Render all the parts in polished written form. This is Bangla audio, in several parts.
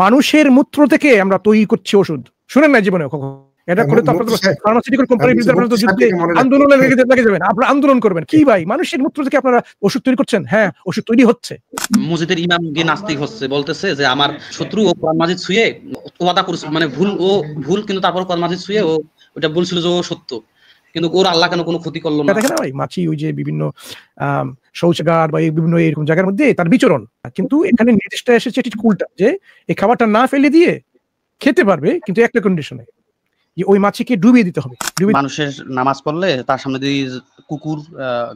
মানুষের মূত্র থেকে আমরা তৈরি করছি ওষুধ। শুনেন না জীবনে কখনো এটা করে? তো আপনাদের ফার্মাসিউটিক্যাল কোম্পানির বিরুদ্ধে আপনারা তো যুদ্ধে আন্দোলনে লেগে যাবেন, আপনারা আন্দোলন করবেন কি ভাই? মানুষের মূত্র থেকে আপনারা ওষুধ তৈরি করছেন? হ্যাঁ, ওষুধ তৈরি হচ্ছে। মসজিদের ইমাম গিয়ে নাস্তিক হচ্ছে, বলতেছে যে আমার শত্রু ও কোরআন মাজিদ ছুঁয়ে ওয়াদা করছে, মানে ভুল কিন্তু তারপর কোরআন মাজিদ ছুঁয়ে ও ওটা বলছিল যে ও সত্য, কিন্তু ওর আল্লাহ কেন কোনো ক্ষতি করলো না? দেখেন ভাই, মাছি ওই যে বিভিন্ন শৌচাগার বা বিভিন্ন এরকম জায়গার মধ্যে তার বিচরণ, কিন্তু এখানে নির্দিষ্ট এসেছে ঠিক উল্টা, যে এই খাবারটা না ফেলে দিয়ে খেতে পারবে, কিন্তু একটা কন্ডিশনে, যে ওই মাছিকে ডুবিয়ে দিতে হবে। মানুষের নামাজ পড়লে তার সামনে যদি কুকুর,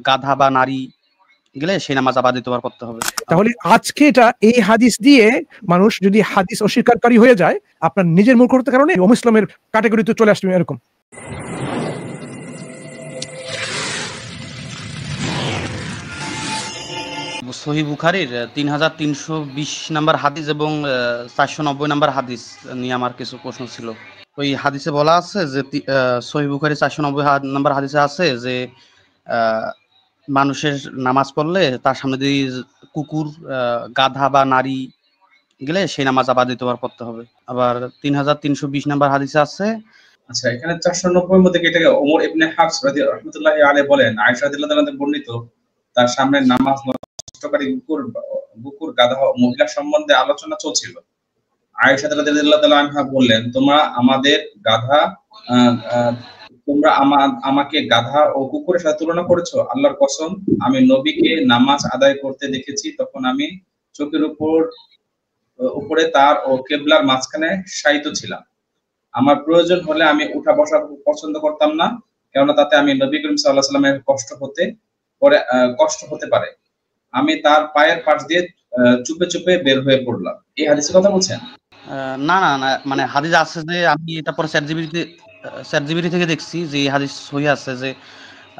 গাধা বা নারী গেলে সেই নামাজ আবার দ্বিতীয়বার পড়তে হবে। তাহলে আজকে এটা এই হাদিস দিয়ে মানুষ যদি হাদিস অস্বীকারী হয়ে যায়, আপনার নিজের মূর্খতার কারণে ইসলামের ক্যাটাগরিতে চলে আসবে এরকম। সহিহ বুখারীর 3320 নম্বর হাদিস এবং 490 নম্বর হাদিস নিয়ে আমার কিছু প্রশ্ন ছিল। ওই হাদিসে বলা আছে যে সহিহ বুখারী 490 নম্বর হাদিসে আছে যে মানুষের নামাজ পড়লে তার সামনে যদি কুকুর, গাধা বা নারী গেলে সেই নামাজ আবার দ্বিতীয়বার পড়তে হবে। আবার 3320 নম্বর হাদিসে আছে। আচ্ছা, এখানে 490 মধ্যে এটাকে ওমর ইবনে হাফস রাহমাতুল্লাহি আলাইহি বলেন, আয়েশা রাদিয়াল্লাহু তাআলা বর্ণিত তার সামনে নামাজ নষ্টকারী কুকুর গাধা মহিলা সম্বন্ধে আলোচনা চলছিল। আয়েশা রাদিয়াল্লাহু তাআলা আনহা বললেন, তোমরা আমাকে গাধা ও কুকুরের সাথে তুলনা করেছো। আল্লাহর কসম, আমি নবীকে নামাজ আদায় করতে দেখেছি, তখন আমি চোখের উপরে তার ও কিবলার মাঝখানে শায়িত ছিলাম। আমার প্রয়োজন হলে আমি উঠা বসা পছন্দ করতাম না, কেননা তাতে আমি নবী করিম সাল্লাল্লাহু আলাইহি ওয়াসাল্লামের কষ্ট হতে পারে। আমি তার পায়ের পাশ দিয়ে চুপে চুপে বের হয়ে পড়লাম। এই হাদিসের কথা বলছেন? না, মানে হাদিস আছে যে, আমি এটা পরে চ্যাটজিপিটি থেকে দেখছি যে হাদিস সহিহ আছে যে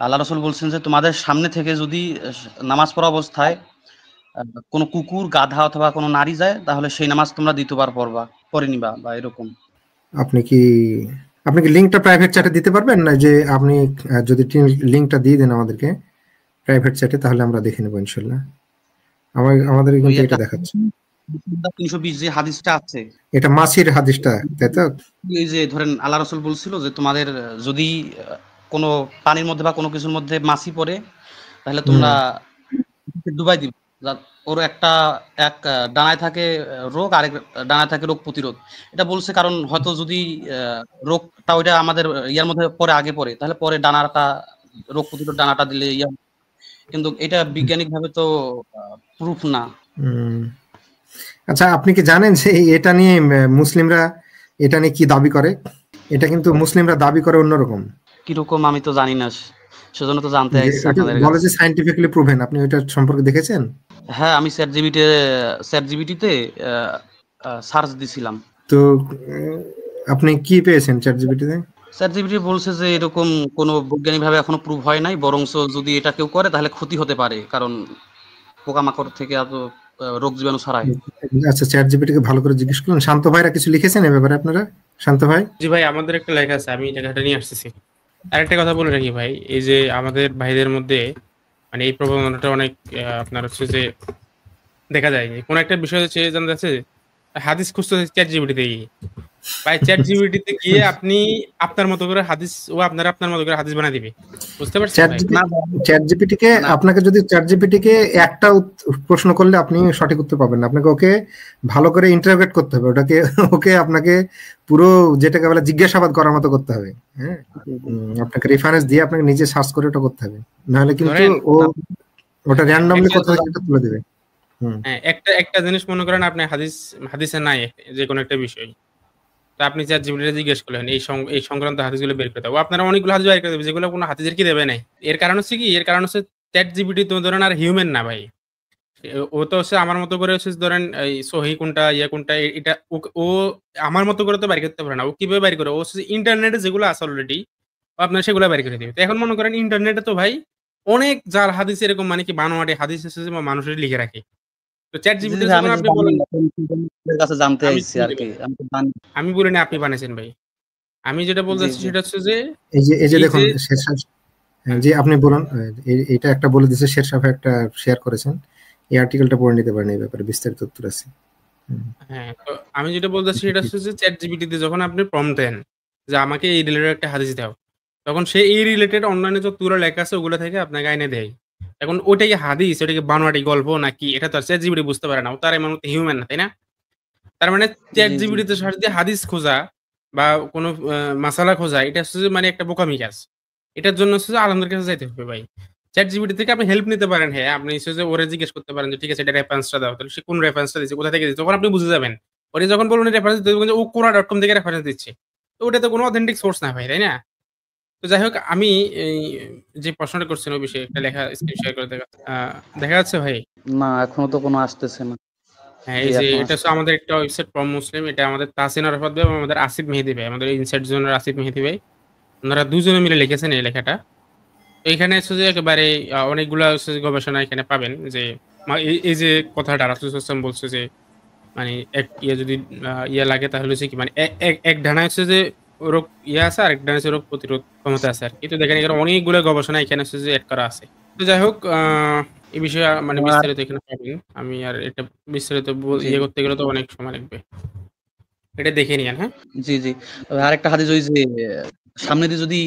আল্লাহ রাসূল বলছেন যে তোমাদের সামনে থেকে যদি নামাজ পড়া অবস্থায় কোনো কুকুর, গাধা অথবা কোনো নারী যায়, তাহলে সেই নামাজ তোমরা দ্বিতীয়বার পড়ে নিবা বা এরকম। আপনি কি লিংকটা প্রাইভেট চ্যাটে দিতে পারবেন না? যে আপনি যদি লিংকটা দিয়ে দেন আমাদেরকে প্রাইভেট চ্যাটে, তাহলে আমরা দেখে নেব ইনশাআল্লাহ। আমাদের কিন্তু এটা দেখাচ্ছে 320 যে হাদিসটা আছে, এটা মাছির হাদিসটা, তাই তো? এই যে ধরেন আল্লাহ রাসূল বলছিল যে তোমাদের যদি কোনো পানির মধ্যে বা কোনো কিছুর মধ্যে মাছি পড়ে, তাহলে তোমরা ডুবাই দিবে। ওর এক ডানায় থাকে রোগ, আরেক ডানায় থাকে রোগ প্রতিরোধ। এটা বলছে কারণ হয়তো যদি রোগটা ওইটা আমাদের ইয়ার মধ্যে আগে পড়ে, তাহলে পরে ডানাটা, রোগ প্রতিরোধ ডানাটা দিলে কিন্তু এটা বৈজ্ঞানিক ভাবে তো প্রুফ না। আচ্ছা, আপনি কি জানেন যে এটা নিয়ে মুসলিমরা এটা নিয়ে কি দাবি করে? এটা কিন্তু মুসলিমরা দাবি করে অন্যরকম। কিরকম আমি তো জানি না, সেজন্য তো জানতে চাইছি আপনাদের কাছে। বলে যে সায়েন্টিফিক্যালি প্রুভেন। আপনি ওইটার সম্পর্কে দেখেছেন? হ্যাঁ, আমি চ্যাটজিপিটিতে সার্চ দিছিলাম। তো আপনি কি পেয়েছেন চ্যাটজিপিটিতে? চ্যাটজিপিটি বলছে যে এরকম কোনো বৈজ্ঞানিকভাবে এখনো প্রুভ হয় নাই, বরঞ্চ যদি এটা কেউ করে তাহলে ক্ষতি হতে পারে, কারণ পোকামাকড় থেকে এত রোগ জীবাণু ছড়ায়। আচ্ছা, চ্যাটজিপিটিকে ভালো করে জিজ্ঞেস করুন। শান্ত ভাইরা কিছু লিখেছেন এই ব্যাপারে আপনারা? শান্ত ভাই? জি ভাই, আমাদের একটা লেখা আছে, আমি লেখাটা নিয়ে আসতেছি। আরেকটা কথা বলে রাখি ভাই, এই যে আমাদের ভাইদের মধ্যে মানে এই প্রবণতাটা অনেক আপনার হচ্ছে যে দেখা যায় যে কোনো একটা বিষয় হচ্ছে জানা যাচ্ছে হাদিস খুঁজতে চ্যাটজিপিটিতে গিয়ে, ভাই চ্যাটজিপিটিতে গিয়ে আপনি আপনার মতো করে হাদিস, ও আপনার মতো করে হাদিস বানিয়ে দিবে, বুঝতে পারছেন? চ্যাটজিপিটিকে আপনাকে যদি চ্যাটজিপিটিকে একটা প্রশ্ন করলে আপনি সঠিক উত্তর পাবেন না, আপনাকে ওকে ভালো করে ইন্টারোগেট করতে হবে, ওকে আপনাকে পুরো যেটাকে বলে জিজ্ঞাসাবাদ করার মতো করতে হবে। হ্যাঁ, আপনাকে রেফারেন্স দিয়ে আপনাকে নিজে সার্চ করে ওটা করতে হবে, নাহলে কিন্তু ওটা র্যান্ডমলি কোথাও একটা তুলে দেবে। হ্যাঁ, একটা জিনিস মনে করেন আপনি হাদিসে নাই যে কোনো একটা বিষয়, তো আপনি চ্যাটজিপিটিতে জিজ্ঞেস করলেন এই সংক্রান্ত হাদিসগুলো বের করে দাও, আপনারা অনেকগুলো হাদিস বের করে দেবে যেগুলো কোনো হাদিসের কি দেবে নাই। এর কারণ হচ্ছে কি, এর কারণ হচ্ছে চ্যাটজিপিটি তো ধরেন আর হিউম্যান না ভাই, ও তো হচ্ছে আমার মতো করে হচ্ছে ধরেন এই সহি কোনটা কোনটা এটা ও আমার মতো করে তো বের করতে পারে না। ও কিভাবে বের করে? ও হচ্ছে ইন্টারনেটে যেগুলো আছে অলরেডি আপনার সেগুলো বের করে দিবে। তো এখন মনে করেন ইন্টারনেটে তো ভাই অনেক জাল হাদিস এরকম মানে কি বানোয়াটে হাদিস আছে যে মানুষের লিখে রাখে। তো চ্যাটজিপিটি যখন আপনি বলেন কাছে জানতে আইছি আর কি, আমি বলি না আপনি বানাইছেন ভাই, আমি যেটা বলতেছি সেটা হচ্ছে যে এই যে দেখুন যে আপনি বলুন, এটা একটা বলে দিয়েছে শেরশাহ ভাই, একটা শেয়ার করেছেন, এই আর্টিকেলটা পড়ে নিতে পারেন, এই ব্যাপারে বিস্তারিত উত্তর আছে। হ্যাঁ, তো আমি যেটা বলতেছি সেটা হচ্ছে যে চ্যাট জিপিটিতে যখন আপনি প্রম্পট দেন যে আমাকে এই রিলেটেড একটা হাদিস দাও, তখন সে এই রিলেটেড অনলাইনে যতগুলো লেখা আছে ওগুলো থেকে আপনাকে আইনে দেয়। এখন ওইটা কি হাদিস, ওটা কি বানোয়াটি গল্প নাকি, এটা তো আর চ্যাট জিপিটি বুঝতে পারে না। ও তার এমন হিউম্যান না, তাই না? তার মানে চ্যাট জি জি জিপিটিতে সার্চ দিয়ে হাদিস খোঁজা বা কোনো মাসালা খোঁজা, এটা হচ্ছে যে মানে একটা বোকামি কাজ। এটার জন্য হচ্ছে যে আলমদের কাছে যাইতে হবে ভাই। চ্যাট জিপিটি থেকে আপনি হেল্প নিতে পারেন, হ্যাঁ, আপনি হচ্ছে যে ওরে জিজ্ঞেস করতে পারেন যে ঠিক আছে এটা রেফারেন্সটা দাও, তাহলে সে কোন রেফারেন্সটা দিচ্ছে, কোথা থেকে দিচ্ছে, তখন আপনি বুঝে যাবেন। ওরে যখন বলবেন রেফারেন্স দিতে, দেখবেন যে ও quora.com থেকে রেফারেন্স দিচ্ছে। তো ওটা তো কোনো অথেন্টিক সোর্স না ভাই, তাই না? তো যাই হোক, আমি এই যে প্রশ্নটা করছেন ওই বিষয়ে একটা লেখা স্ক্রিন শেয়ার করে দেখা যাচ্ছে ভাই। না, এখনো তো কোনো আসতেছে না। হ্যাঁ, জি, এই যে এখন এটা হচ্ছে আসছে। আমাদের একটা ওয়েবসাইট প্রম মুসলিম, এটা আমাদের তাহসিন আরাফাত ভাই এবং আমাদের আসিফ মেহেদী ভাই, আমাদের ইনসাইট জোনের আসিফ মেহেদী ভাই, ওনারা দুজনে মিলে লিখেছেন এই লেখাটা। তো এখানে হচ্ছে যে একেবারে অনেকগুলা হচ্ছে যে গবেষণা এখানে পাবেন যে এই যে কথাটা রাসূল সাল্লাল্লাহু আলাইহি ওয়াসাল্লাম বলছে যে মানে এক যদি ইয়ে লাগে তাহলে হচ্ছে কি মানে এক ডানায় হচ্ছে যে রোগ ইয়ে আছে, আর এক ডানায় হচ্ছে রোগ প্রতিরোধ ক্ষমতা আছে আর কি। তো দেখেন এখানে অনেকগুলো গবেষণা এখানে হচ্ছে যে এড করা আছে। তো যাই হোক, এই বিষয়ে মানে আর বিস্তারিত এখানে পাবেন। আমি আর এটা বিস্তারিত জি ইয়ে করতে গেলে তো অনেক সময় লাগবে। এটা দেখে নিয়েন, হ্যাঁ। জি জি তবে আরেকটা হাদিস ওই যে সামনে দিয়ে যদি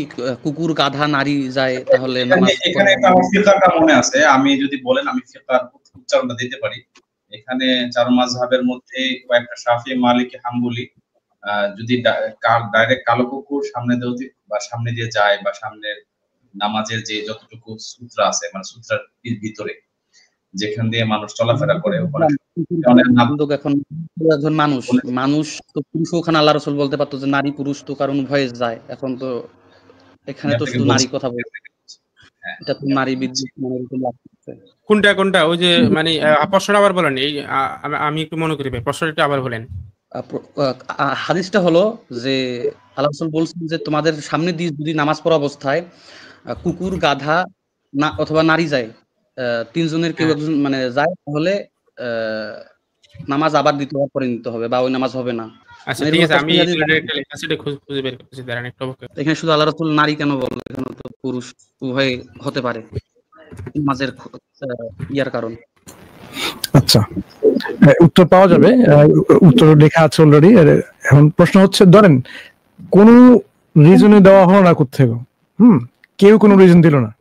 কুকুর, গাধা, নারী যায় তাহলে এখানে নামাজ এখানে পড়বে একটা না। আমার ফিকারটা মনে আছে, আমি যদি বলেন আমি ফিকার উচ্চারণটা দিতে পারি। এখানে চার মাযহাবের মধ্যে কয়েকটা শাফি, মালিকি, হাম্বলি যদি ডাইরেক্ট কালো কুকুর সামনে দিয়ে বা সামনে দিয়ে যায় বা সামনের নামাজের যে যতটুকু সূত্র আছে মানে সূত্রের ভিতরে যেখান দিয়ে মানুষ চলাফেরা করে ওখানে কিন্তু এখন একজন মানুষ মানুষ তো পুরুষ, ওখানে আল্লাহ রাসূল বলতে পারতো যে নারী পুরুষ তো কারণ ভয়ে যায়। এখন তো এখানে তো শুধু নারী কথা বলছে, এটা তো নারী বিদ্যুৎ মানে এরকম লাগছে। কোনটা ওই যে মানে প্রশ্নটা আবার বলেন। এই আমি একটু মনে করি ভাই, প্রশ্নটা একটু আবার বলেন। হাদিসটা হলো যে আল্লাহ রাসূল বলছেন যে তোমাদের সামনে দিয়ে যদি নামাজ পড়া অবস্থায় কুকুর, গাধা না অথবা নারী যায়, তিনজনের কেউ হ্যাঁ, একজন মানে যায়, তাহলে নামাজ আবার দ্বিতীয়বার পড়ে নিতে হবে বা ওই নামাজ হবে না। আচ্ছা মানে ঠিক এরকম আছে, একটা আমি সহি এই হাদিস রিলেটেড একটা লেখা আছে, এটা খুঁজে বের করতেছি, দাঁড়ান একটু অপেক্ষা। এখানে শুধু আল্লাহ রাসূল নারী কেন বলল? এখানে তো পুরুষ উভয় হতে পারে নামাজের ইয়ার কারণ। আচ্ছা, উত্তর পাওয়া যাবে, উত্তর লেখা আছে অলরেডি। এখন প্রশ্ন হচ্ছে, ধরেন কোন রিজনে দেওয়া হলো না কোত্থেকে, কেউ কোনো রিজন দিল না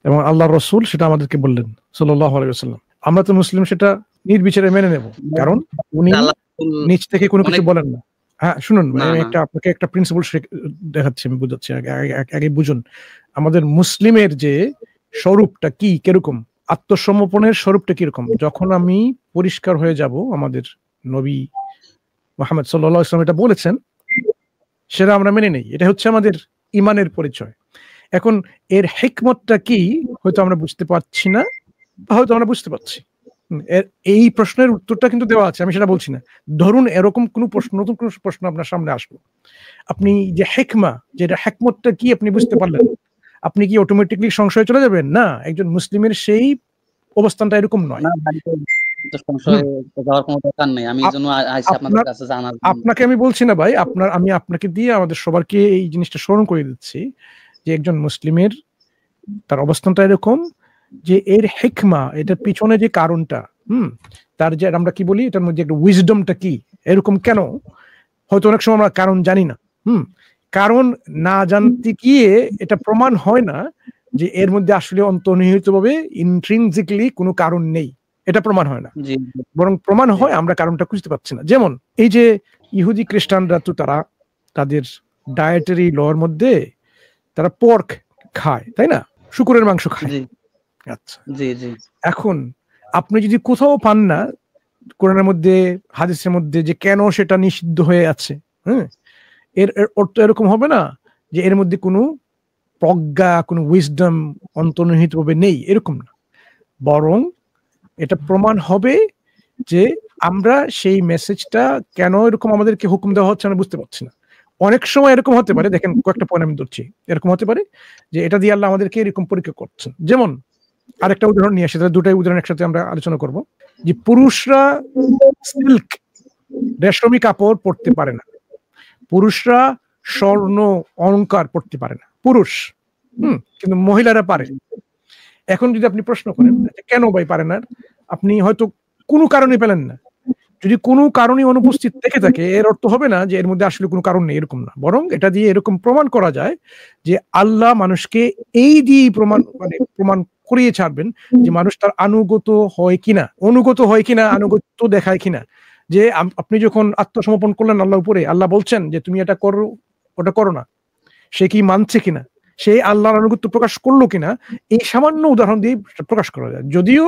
এবং আল্লাহ রসুল সেটা আমাদেরকে বললেন সাল্লাল্লাহু আলাইহি ওয়াসাল্লাম। আমরা তো মুসলিম, সেটা নির্বিচারে মেনে নেব, কারণ উনি আল্লাহ রাসূল নিচ থেকে কোনো কিছু অনেক বলেন না। হ্যাঁ শুনুন, না আমি না আপনাকে একটা প্রিন্সিপাল দেখাচ্ছি, আমি বুঝাচ্ছি, আগে বুঝুন। আমাদের মুসলিমের যে স্বরূপটা কি, কিরকম আত্মসমর্পণের স্বরূপটা কিরকম, যখন আমি পরিষ্কার হয়ে যাব, আমাদের নবী মুহাম্মদ সাল্লাল্লাহু আলাইহি ওয়াসাল্লাম এটা বলেছেন, সেটা আমরা মেনে নেই। এটা হচ্ছে আমাদের ইমানের পরিচয়। এখন এর হিকমতটা কি হয়তো আমরা বুঝতে পারছি না, হয়তো আমরা বুঝতে পারছি। এই প্রশ্নের উত্তরটা কিন্তু দেওয়া আছে, আমি সেটা বলছি না। ধরুন এরকম কোনো প্রশ্ন, নতুন কোনো প্রশ্ন আপনার সামনে আসলো, আপনি যে হিকমা, যেটা হিকমতটা কি আপনি বুঝতে পারলেন, আপনি কি অটোমেটিকলি সংশয়ে চলে যাবেন? না, একজন মুসলিমের সেই অবস্থানটা এরকম নয়। না ভাই, তো সংশয়ে যাওয়ার কোনো দরকার নেই। আমি এই জন্য আইছি আপনাদের কাছে জানার জন্য। আপনাকে আমি বলছি না ভাই, আমি আপনাকে দিয়ে আমাদের সবারকে এই জিনিসটা স্মরণ করে দিচ্ছি যে একজন মুসলিমের তার অবস্থানটা এরকম, যে এর হিকমা, এটার পিছনে যে কারণটা, তার যে আমরা কি বলি, এটার মধ্যে একটা উইজডমটা কি, এরকম কেন, হয়তো অনেক সময় আমরা কারণ জানি না। কারণ না জানতে গিয়ে এটা প্রমাণ হয় না যে এর মধ্যে আসলে অন্তর্নিহিতভাবে ইন্ট্রিনজিক্যালি কোনো কারণ নেই, এটা প্রমাণ হয় না, জি বরং প্রমাণ হয় আমরা কারণটা খুঁজতে পারছি না। যেমন এই যে ইহুদি খ্রিস্টানরা তো তারা তাদের ডায়েটারি লর মধ্যে তারা পর্ক খায়, তাই না, শুকরের মাংস খায়। জি আচ্ছা, জি জি এখন আপনি যদি কোথাও পান না কোরআনের মধ্যে, হাদিসের মধ্যে, যে কেন সেটা নিষিদ্ধ হয়ে আছে, এর অর্থ এরকম হবে না যে এর মধ্যে কোনো প্রজ্ঞা, কোনো উইজডম অন্তর্নিহিতভাবে নেই, এরকম না, বরং এটা প্রমাণ হবে যে আমরা সেই মেসেজটা কেন এরকম আমাদেরকে হুকুম দেওয়া হচ্ছে আমরা বুঝতে পারছি না। অনেক সময় এরকম হতে পারে, দেখেন কয়েকটা পয়েন্ট আমি ধরছি, এরকম হতে পারে যে এটা দিয়ে আল্লাহ আমাদেরকে এরকম পরীক্ষা করছেন। যেমন আরেকটা উদাহরণ নিয়ে আসি, দুটাই উদাহরণ একসাথে আমরা আলোচনা করব, যে পুরুষরা সিল্ক রেশমি কাপড় পরতে পারে না, পুরুষরা স্বর্ণ অলংকার পরতে পারে না, পুরুষ, কিন্তু মহিলারা পারে। এখন যদি আপনি প্রশ্ন করেন কেন ভাই পারে না, আপনি হয়তো কোনো কারণে পেলেন না। যদি কোনো কারণে অনুপস্থিত থেকে থাকে এর অর্থ হবে না যে এর মধ্যে আসলে কোনো কারণ নেই, এরকম না। বরং এটা দিয়ে এরকম প্রমাণ করা যায় যে আল্লাহ মানুষকে এই দিয়ে প্রমাণ করিয়ে ছাড়বেন যে মানুষ তার আনুগত হয় কিনা, অনুগত হয় কিনা, আনুগত্য দেখায় কিনা। যে আপনি যখন আত্মসমর্পণ করলেন আল্লাহর উপরে, আল্লাহ বলছেন যে তুমি এটা করো, ওটা করো না, সে কি মানছে কিনা, সে আল্লাহর আনুগত্য প্রকাশ করলো কিনা, এই সামান্য উদাহরণ দিয়ে প্রকাশ করা যায়। যদিও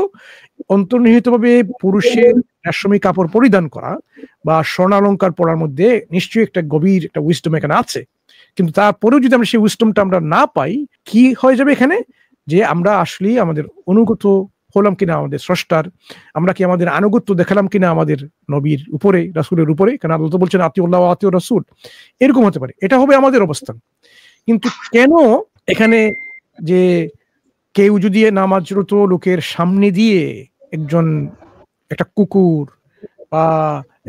অন্তর্নিহিতভাবে পুরুষের রেশমি কাপড় পরিধান করা বা স্বর্ণালঙ্কার পরার মধ্যে নিশ্চয়ই একটা গভীর একটা উইজডম এখানে আছে, কিন্তু তারপরেও যদি আমরা সেই উইজডমটা আমরা না পাই, কি হয়ে যাবে এখানে, যে আমরা আসলে আমাদের অনুগত হলাম কিনা আমাদের স্রষ্টার, আমরা কি আমাদের আনুগত্য দেখালাম কিনা আমাদের নবীর উপরে, রাসূলের উপরে। কারণ আল্লাহ তো বলছেন আতিউল্লাহ ওয়া আতিউর রাসূল, এরকম হতে পারে, এটা হবে আমাদের অবস্থান। কিন্তু কেন এখানে যে কেউ যদি নামাজরত লোকের সামনে দিয়ে একটা কুকুর বা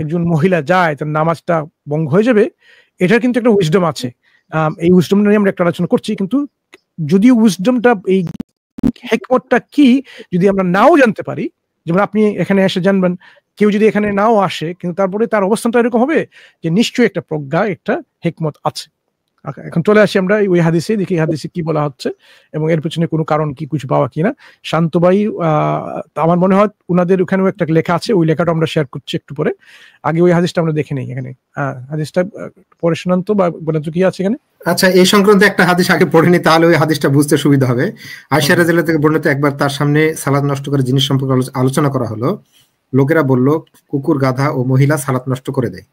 একজন মহিলা যায়, তার নামাজটা ভঙ্গ হয়ে যাবে, এটার কিন্তু একটা উইজডম আছে। এই উইজডম নিয়ে আমরা একটা আলোচনা করছি, কিন্তু যদিও উইজডমটা, এই হিকমতটা কি যদি আমরা নাও জানতে পারি, যেমন আপনি এখানে এসে জানবেন, কেউ যদি এখানে নাও আসে, কিন্তু তারপরে তার অবস্থানটা এরকম হবে যে নিশ্চয়ই একটা প্রজ্ঞা, একটা হিকমত আছে। এখন চলে আসি আমরা ওই হাদিসে, দেখি হাদিসে কি বলা হচ্ছে এবং এর পেছনে কোনো কারণ কি কিছু পাওয়া কিনা। শান্ত ভাই, আমার মনে হয় উনাদের ওখানেও একটা লেখা আছে, ওই লেখাটা আমরা শেয়ার করছি একটু পরে। আগে ওই হাদিসটা আমরা দেখে নেই। এখানে হাদিসটা পরে শোনান তো, বা বলেন তো কি আছে এখানে। আচ্ছা, এই সংক্রান্ত একটা হাদিস আগে পড়ে নি, তাহলে ওই হাদিসটা বুঝতে সুবিধা হবে। আয়েশা রাদিয়াল্লাহু থেকে বর্ণিত, একবার তার সামনে সালাত নষ্ট করে জিনিস সম্পর্কে আলোচনা করা হলো। লোকেরা বলল, কুকুর, গাধা ও মহিলা সালাত নষ্ট করে দেয়।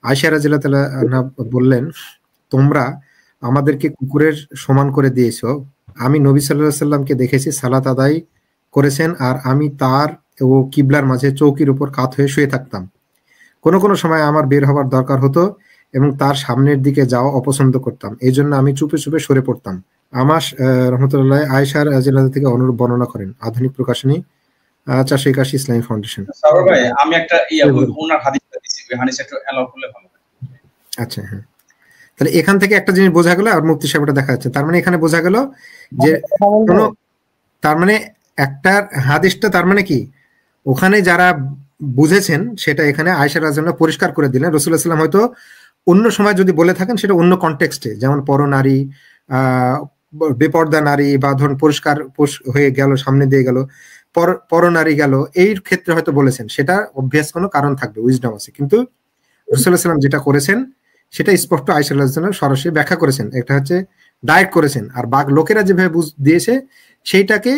আয়েশা রাদিয়াল্লাহু তাআলা বললেন, তোমরা আমাদেরকে কুকুরের সমান করে দিয়েছো। আমি নবী সাল্লাল্লাহু আলাইহি ওয়াসাল্লামকে দেখেছি সালাত আদায় করেছেন, আর আমি তার ও কিবলার মাঝে চৌকির উপর কাত হয়ে শুয়ে থাকতাম। কোনো কোনো সময় আমার বের হবার দরকার হতো এবং তার সামনের দিকে যাওয়া অপছন্দ করতাম, এই জন্য আমি চুপে চুপে সরে পড়তাম। আমার রহমতুল্লাহ আয়েশা রাদিয়াল্লাহু থেকে অনুরূপ বর্ণনা করেন, আধুনিক প্রকাশনী 481 ইসলামী ফাউন্ডেশন। সারোয়ার ভাই, আমি একটা ওনার হাদিসটা দিছি, ওই হাদিসটা একটু এলাও করলে ভালো হয়। আচ্ছা, হ্যাঁ, তাহলে এখান থেকে একটা জিনিস বোঝা গেল, আর মুফতি সাহেবটা দেখা যাচ্ছে, তার মানে এখানে বোঝা গেল যে কোনো, তার মানে একটা হাদিসটা, তার মানে কি, ওখানে যারা বুঝেছেন সেটা এখানে আয়েশা রাদিয়াল্লাহু পরিষ্কার করে দিলেন। রাসূলুল্লাহ সাল্লাল্লাহু আলাইহি ওয়াসাল্লাম হয়তো অন্য সময় যদি বলে থাকেন সেটা অন্য কনটেক্সটে, যেমন পরনারী, বেপর্দা নারী, বা ধরুন পরিষ্কার হয়ে গেল, সামনে দিয়ে গেল, পরনারী গেল, এই ক্ষেত্রে হয়তো বলেছেন, সেটা অভ্যাস কোনো কারণ থাকবে, উইজডম আছে। কিন্তু রাসূলুল্লাহ সাল্লাল্লাহু আলাইহি ওয়াসাল্লাম যেটা করেছেন সেটা স্পষ্ট আয়েশা রাদিয়াল্লাহু আনহা সরাসরি ব্যাখ্যা করেছেন, এটা হচ্ছে ডাইরেক্ট করেছেন। আর লোকেরা যেভাবে বুঝ দিয়েছে সেইটাকে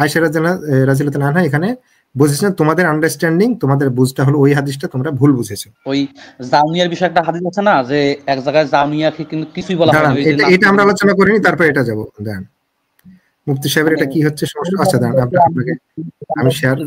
আয়েশা রাদিয়াল্লাহু আনহা এখানে বুঝেছেন, তোমাদের আন্ডারস্ট্যান্ডিং, তোমাদের বুঝটা হলো ওই হাদিসটা তোমরা ভুল বুঝেছো। ওই জাউনিয়ার বিষয়ে একটা হাদিস আছে না, যে এক জায়গায় জাউনিয়াকে কিন্তু কিছুই বলা হয় না, এটা আমরা আলোচনা করিনি, তারপর এটা যাব। দাঁড়ান, মুফতি সাহেবের এটা কি হচ্ছে সমস্যা? আচ্ছা দাঁড়ান, আপনাকে আমি শেয়ার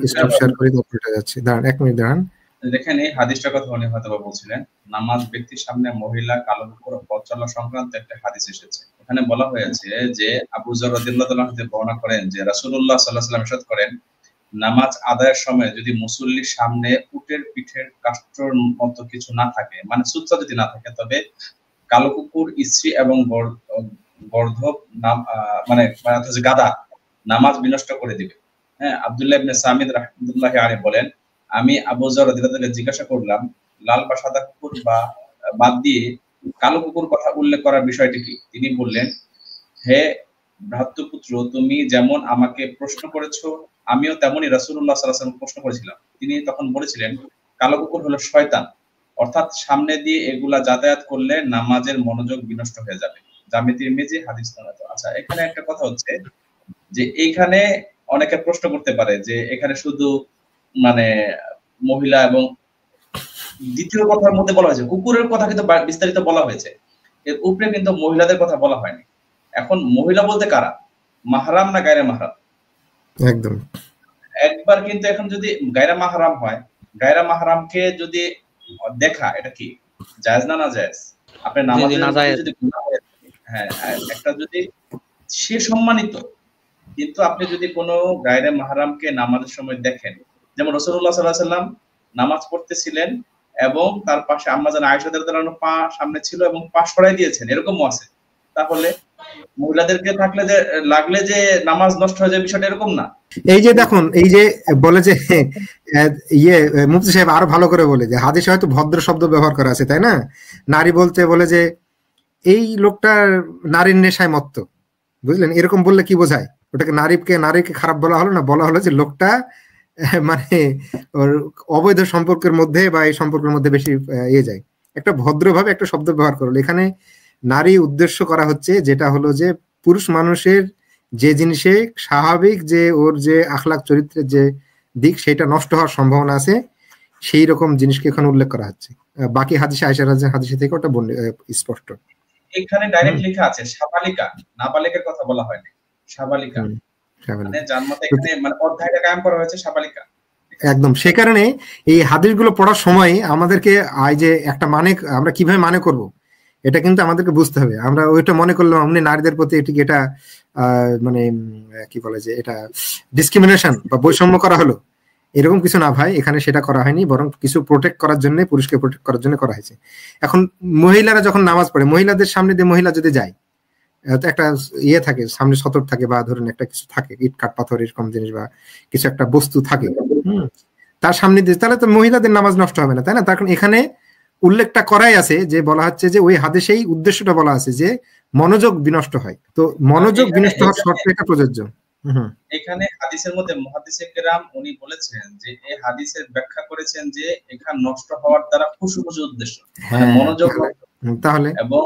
করি, তারপর এটা যাচ্ছে। দাঁড়ান, 1 মিনিট দাঁড়ান। দেখেন, এই হাদিসটার কথা উনি হয়তো বলছিলেন, নামাজ ব্যক্তির সামনে মহিলা, কালো কুকুর ও পথ চলা সংক্রান্ত একটা হাদিস এসেছে। এখানে বলা হয়েছে যে আবু যর রাদিয়াল্লাহু তাআলা হতে বর্ণনা করেন যে রাসূলুল্লাহ সাল্লাল্লাহু আলাইহি ওয়াসাল্লাম ইরশাদ করেন, নামাজ আদায়ের সময় যদি মুসল্লির সামনে উটের পিঠের কাষ্ঠর মতো কিছু না থাকে, মানে সুতরা যদি না থাকে, তবে কালো কুকুর, স্ত্রী এবং গর্ধব মানে গাদা নামাজ বিনষ্ট করে দিবে। হ্যাঁ, আব্দুল্লাহ ইবনে সামিদ রাহমাতুল্লাহি আলাইহি বলেন, আমি আবু যর রাদিয়াল্লাহু তাআলা জিজ্ঞাসা করলাম, লাল বা সাদা কুকুর বা বাদ দিয়ে কালো কুকুর কথা উল্লেখ করার বিষয়টি কি? তিনি বললেন, হে ভ্রাতৃপুত্র, তুমি যেমন আমাকে প্রশ্ন করেছো, আমিও তেমনই রাসূলুল্লাহ সাল্লাল্লাহু আলাইহি ওয়াসাল্লাম প্রশ্ন করেছিলাম। তিনি তখন বলেছিলেন, কালো কুকুর হলো শয়তান, অর্থাৎ সামনে দিয়ে এগুলা যাতায়াত করলে নামাজের মনোযোগ বিনষ্ট হয়ে যাবে। জামি তিরমিজি হাদিস নাম্বার। আচ্ছা, এখানে একটা কথা হচ্ছে যে এইখানে অনেকে প্রশ্ন করতে পারে যে এখানে শুধু মানে মহিলা এবং দ্বিতীয় কথার মধ্যে বলা হয়েছে, কুকুরের কথা কিন্তু বিস্তারিত বলা হয়েছে, এর উপরে কিন্তু মহিলাদের কথা বলা হয়নি। এখন মহিলা বলতে কারা, মাহরাম না গায়রে মাহরাম? একদম একবার কিন্তু এখন যদি গায়রে মাহরাম হয়, গায়রে মাহরামকে যদি দেখা, এটা কি জায়েজ না জায়েজ? আপনি নামাজে যদি হ্যাঁ, একটা যদি সে সম্মানিত, কিন্তু আপনি যদি কোনো গায়রে মাহরামকে নামাজের সময় দেখেন, যেমন রাসূলুল্লাহ সাল্লাল্লাহু আলাইহি ওয়াসাল্লাম নামাজ পড়তেছিলেন এবং তার পাশে আম্মা জান আয়েশা রাদিয়াল্লাহু তাআলা পা সামনে ছিল এবং পা সরাই দিয়েছেন, এরকমও আছে, তাহলে মহিলাদেরকে থাকলে যে লাগলে যে নামাজ নষ্ট হয়ে যায় বিষয়টা এরকম না। এই যে দেখুন, এই যে বলে যে মুফতি সাহেব আরো ভালো করে বলে যে হাদিসে হয়তো ভদ্র শব্দ ব্যবহার করা আছে, তাই না? নারী বলতে বলে যে এই লোকটার নারীর নেশায় মত্ত, বুঝলেন? এরকম বললে কি বোঝায়? ওটাকে নারীকে খারাপ বলা হলো না, বলা হলো যে লোকটা মানে ওর অবৈধ সম্পর্কের মধ্যে বা এই সম্পর্কের মধ্যে বেশি যায়। একটা ভদ্রভাবে একটা শব্দ ব্যবহার করলো। এখানে নারী উদ্দেশ্য করা হচ্ছে যেটা হলো যে পুরুষ মানুষের যে জিনিসে স্বাভাবিক যে ওর যে আখলাক চরিত্রের যে দিক সেটা নষ্ট হওয়ার সম্ভাবনা আছে, সেই রকম জিনিসকে এখানে উল্লেখ করা হচ্ছে। বাকি হাদিসে আয়েশা রাদিয়াল্লাহু হাদিসে থেকে ওটা স্পষ্ট। এখানে ডাইরেক্ট লেখা আছে সাবালিকা, নাবালিকের কথা বলা হয়নি, সাবালিকা মানে জান্নাতে এখানে মানে অধ্যায়টা কায়েম করা হয়েছে সাবালিকা। একদম। সে কারণে এই হাদিসগুলো পড়ার সময় আমাদেরকে এই যে একটা মানে আমরা কিভাবে মানে করব এটা কিন্তু আমাদেরকে বুঝতে হবে। আমরা ওইটা মনে করলাম অমনি নারীদের প্রতি এটা মানে কি বলে যে এটা ডিসক্রিমিনেশন বা বৈষম্য করা হলো, এরকম কিছু না ভাই। এখানে সেটা করা হয়নি, বরং কিছু প্রোটেক্ট করার জন্য, পুরুষকে প্রোটেক্ট করার জন্য করা হয়েছে। এখন মহিলারা যখন নামাজ পড়ে, মহিলাদের সামনে দিয়ে মহিলা যদি যায়, একটা থাকে সামনে সতর থাকে বা ধরুন একটা কিছু থাকে, ইট কাঠ পাথর এরকম জিনিস বা কিছু একটা বস্তু থাকে তার সামনে দিয়ে, তাহলে তো মহিলাদের নামাজ নষ্ট হবে না, তাই না? তার কারণ এখানে উল্লেখটা করাই আছে যে বলা হচ্ছে যে ওই হাদিসেই উদ্দেশ্যটা বলা আছে যে মনোযোগ বিনষ্ট হয়। তো মনোযোগ বিনষ্ট হওয়ার শর্তে এটা প্রযোজ্য। এখানে হাদিসের মধ্যে মুহাদ্দিসে কেরাম উনি বলেছেন যে এই হাদিসের ব্যাখ্যা করেছেন যে এখানে নষ্ট হওয়ার দ্বারা খুশুখুশু উদ্দেশ্য, মনোযোগ। তাহলে এবং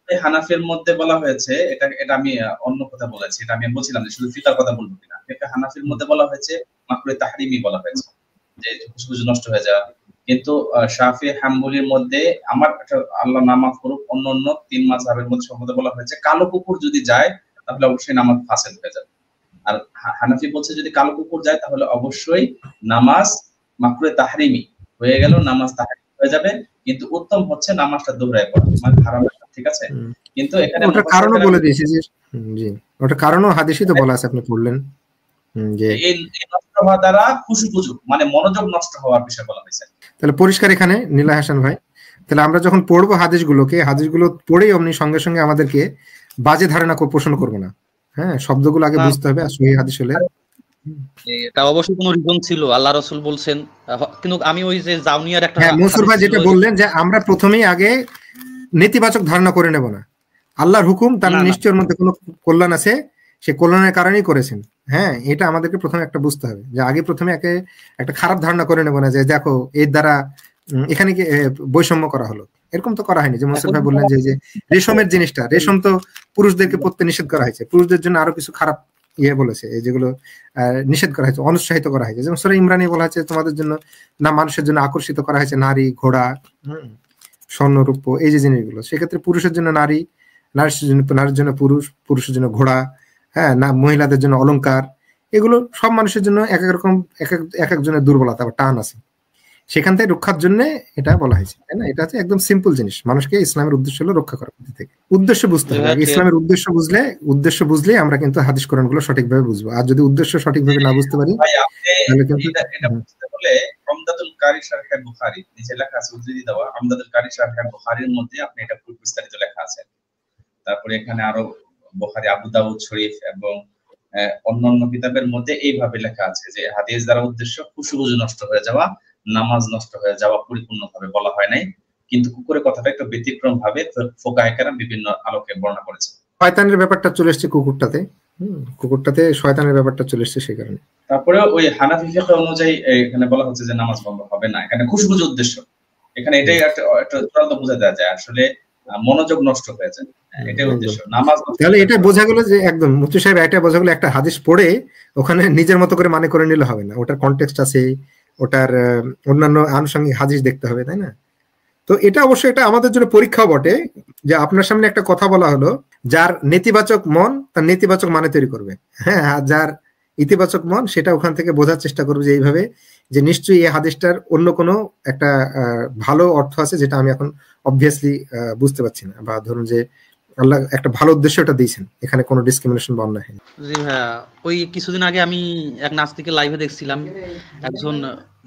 হানাফির মধ্যে বলা হয়েছে, এটা আমি অন্য কথা বলেছি, এটা আমি বলছিলাম যে শুধু ফিকার কথা বলবো কিনা। হানাফির মধ্যে বলা হয়েছে মাকরুহে তাহরিমি বলা হয়েছে যে খুশুখুশু নষ্ট হয়ে যাওয়া। কিন্তু শাফি হাম্বলির মধ্যে আমার আল্লাহ নামাজ করুক অন্য 3 মাযহাবের মধ্যে সম্বন্ধে বলা হয়েছে কালো কুকুর যদি যায় তাহলে অবশ্যই নামাজ ফাসেদ হয়ে যাবে। আর হানাফি বলছে যদি কালো কুকুর যায় তাহলে অবশ্যই নামাজ মাকরুহে তাহরিমি হয়ে গেল, নামাজ তাহরিমি হয়ে যাবে, কিন্তু উত্তম হচ্ছে নামাজটা দোহরায় পড়া, মানে হারাম। ঠিক আছে, কিন্তু এখানে ওটা কারণও বলে দিয়েছে যে জি, ওটা কারণও হাদিসে তো বলা আছে, আপনি পড়লেন যে এই নষ্ট হওয়া দ্বারা খুশুখুশু মানে মনোযোগ নষ্ট হওয়ার বিষয় বলা হয়েছে। তাহলে পরিষ্কার এখানে নীলা হাসান ভাই। তাহলে আমরা যখন পড়বো হাদিসগুলো পড়েই অমনি সঙ্গে সঙ্গে আমাদেরকে বাজে ধারণা পোষণ করবো না। হ্যাঁ, শব্দগুলো আগে বুঝতে হবে। আর সহিহ হাদিস হলে এটা অবশ্যই কোনো রিজন ছিল, আল্লাহ রাসূল বলছেন। কিন্তু আমি ওই যে জাউনিয়ার একটা মনসুর ভাই যেটা বললেন যে আমরা প্রথমেই আগে নেতিবাচক ধারণা করে নেব না। আল্লাহর হুকুম, তার নিশ্চয়ের মধ্যে কোনো কল্যাণ আছে, সে কল্যাণের কারণেই করেছেন। হ্যাঁ, এটা আমাদেরকে প্রথমে একটা বুঝতে হবে যে আগে প্রথমে একটা খারাপ ধারণা করে নেব না যে দেখো এর দ্বারা এখানে কি বৈষম্য করা হলো। এরকম তো করা হয়নি। যে মনসুর ভাই বললেন যে রেশমের জিনিসটা, রেশম তো পুরুষদেরকে পড়তে নিষেধ করা হয়েছে, পুরুষদের জন্য আরো কিছু খারাপ বলেছে, যেগুলো নিষেধ করা হয়েছে, অনুৎসাহিত করা হয়েছে। যেমন সূরা ইমরানে বলা হয়েছে তোমাদের জন্য না, মানুষের জন্য আকর্ষিত করা হয়েছে নারী, ঘোড়া, স্বর্ণরূপ, এই যে জিনিসগুলো। সেক্ষেত্রে পুরুষের জন্য নারী, নারীর জন্য পুরুষ, পুরুষের জন্য ঘোড়া, হ্যাঁ, না মহিলাদের জন্য অলংকার। এগুলো সব মানুষের জন্য এক এক রকম, এক একজনের দুর্বলতা বা টান আছে, সেখান থেকে রক্ষার জন্য এটা বলা হয়েছে, তাই না? এটা হচ্ছে একদম সিম্পল জিনিস। মানুষকে ইসলামের উদ্দেশ্য হলো রক্ষা করার থেকে। উদ্দেশ্য বুঝতে হবে। ইসলামের উদ্দেশ্য বুঝলে আমরা কিন্তু হাদিস কোরআন গুলো সঠিকভাবে বুঝবো। আর যদি উদ্দেশ্য সঠিকভাবে না বুঝতে পারি তাহলে কিন্তু এটা বুঝতে হলে আমদাদুল কারি শারহ বুখারী নিচে লেখা আছে, উদ্ধৃতি দেওয়া আমদাদুল কারি শারহ বুখারীর মধ্যে আপনি এটা খুব বিস্তারিত লেখা আছে। তারপরে এখানে আরো বুখারী, আবু দাউদ শরীফ এবং অন্যান্য কিতাবের মধ্যে এইভাবে লেখা আছে যে হাদিস দ্বারা উদ্দেশ্য খুশুখুশু নষ্ট হয়ে যাওয়া, নামাজ নষ্ট হয়ে যাওয়া পরিপূর্ণভাবে বলা হয় নাই। কিন্তু কুকুরের কথাটা একটু ব্যতিক্রম ভাবে ফুকাহে কেরাম বিভিন্ন আলোকে বর্ণনা করেছে। শয়তানের ব্যাপারটা চলে এসেছে কুকুরটাতে শয়তানের ব্যাপারটা চলে এসেছে, সেই কারণে। তারপরে ওই হানাফি ফিকহ অনুযায়ী এখানে বলা হচ্ছে যে নামাজ বন্ধ হবে না, এখানে খুশুখুশু উদ্দেশ্য। এখানে এটাই একটা চূড়ান্ত বোঝা দেওয়া যায়, আসলে মনোযোগ নষ্ট হয়ে যায়, এটাই উদ্দেশ্য, নামাজ নষ্ট। তাহলে এটা বোঝা গেল যে একদম মুফতি সাহেব এটা বোঝা গেল একটা হাদিস পড়ে ওখানে নিজের মতো করে মানে করে নিলে হবে না, ওটার কনটেক্সট আছে, ওটার অন্যান্য আনুষঙ্গিক হাদিস দেখতে হবে, তাই না? তো এটা অবশ্যই এটা আমাদের জন্য পরীক্ষাও বটে যে আপনার সামনে একটা কথা বলা হলো, যার নেতিবাচক মন তার নেতিবাচক মানে তৈরি করবে। হ্যাঁ, যার ইতিবাচক মন সেটা ওখান থেকে বোঝার চেষ্টা করবে যে এইভাবে যে নিশ্চয়ই এই হাদিসটার অন্য কোনো একটা ভালো অর্থ আছে যেটা আমি এখন অবভিয়াসলি বুঝতে পারছি না, বা ধরুন যে আল্লাহ একটা ভালো উদ্দেশ্য এটা দিয়েছেন, এখানে কোনো ডিসক্রিমিনেশন বা অন্যায় হয়নি। জি হ্যাঁ, ওই কিছুদিন আগে আমি এক নাস্তিকের লাইভে দেখছিলাম, একজন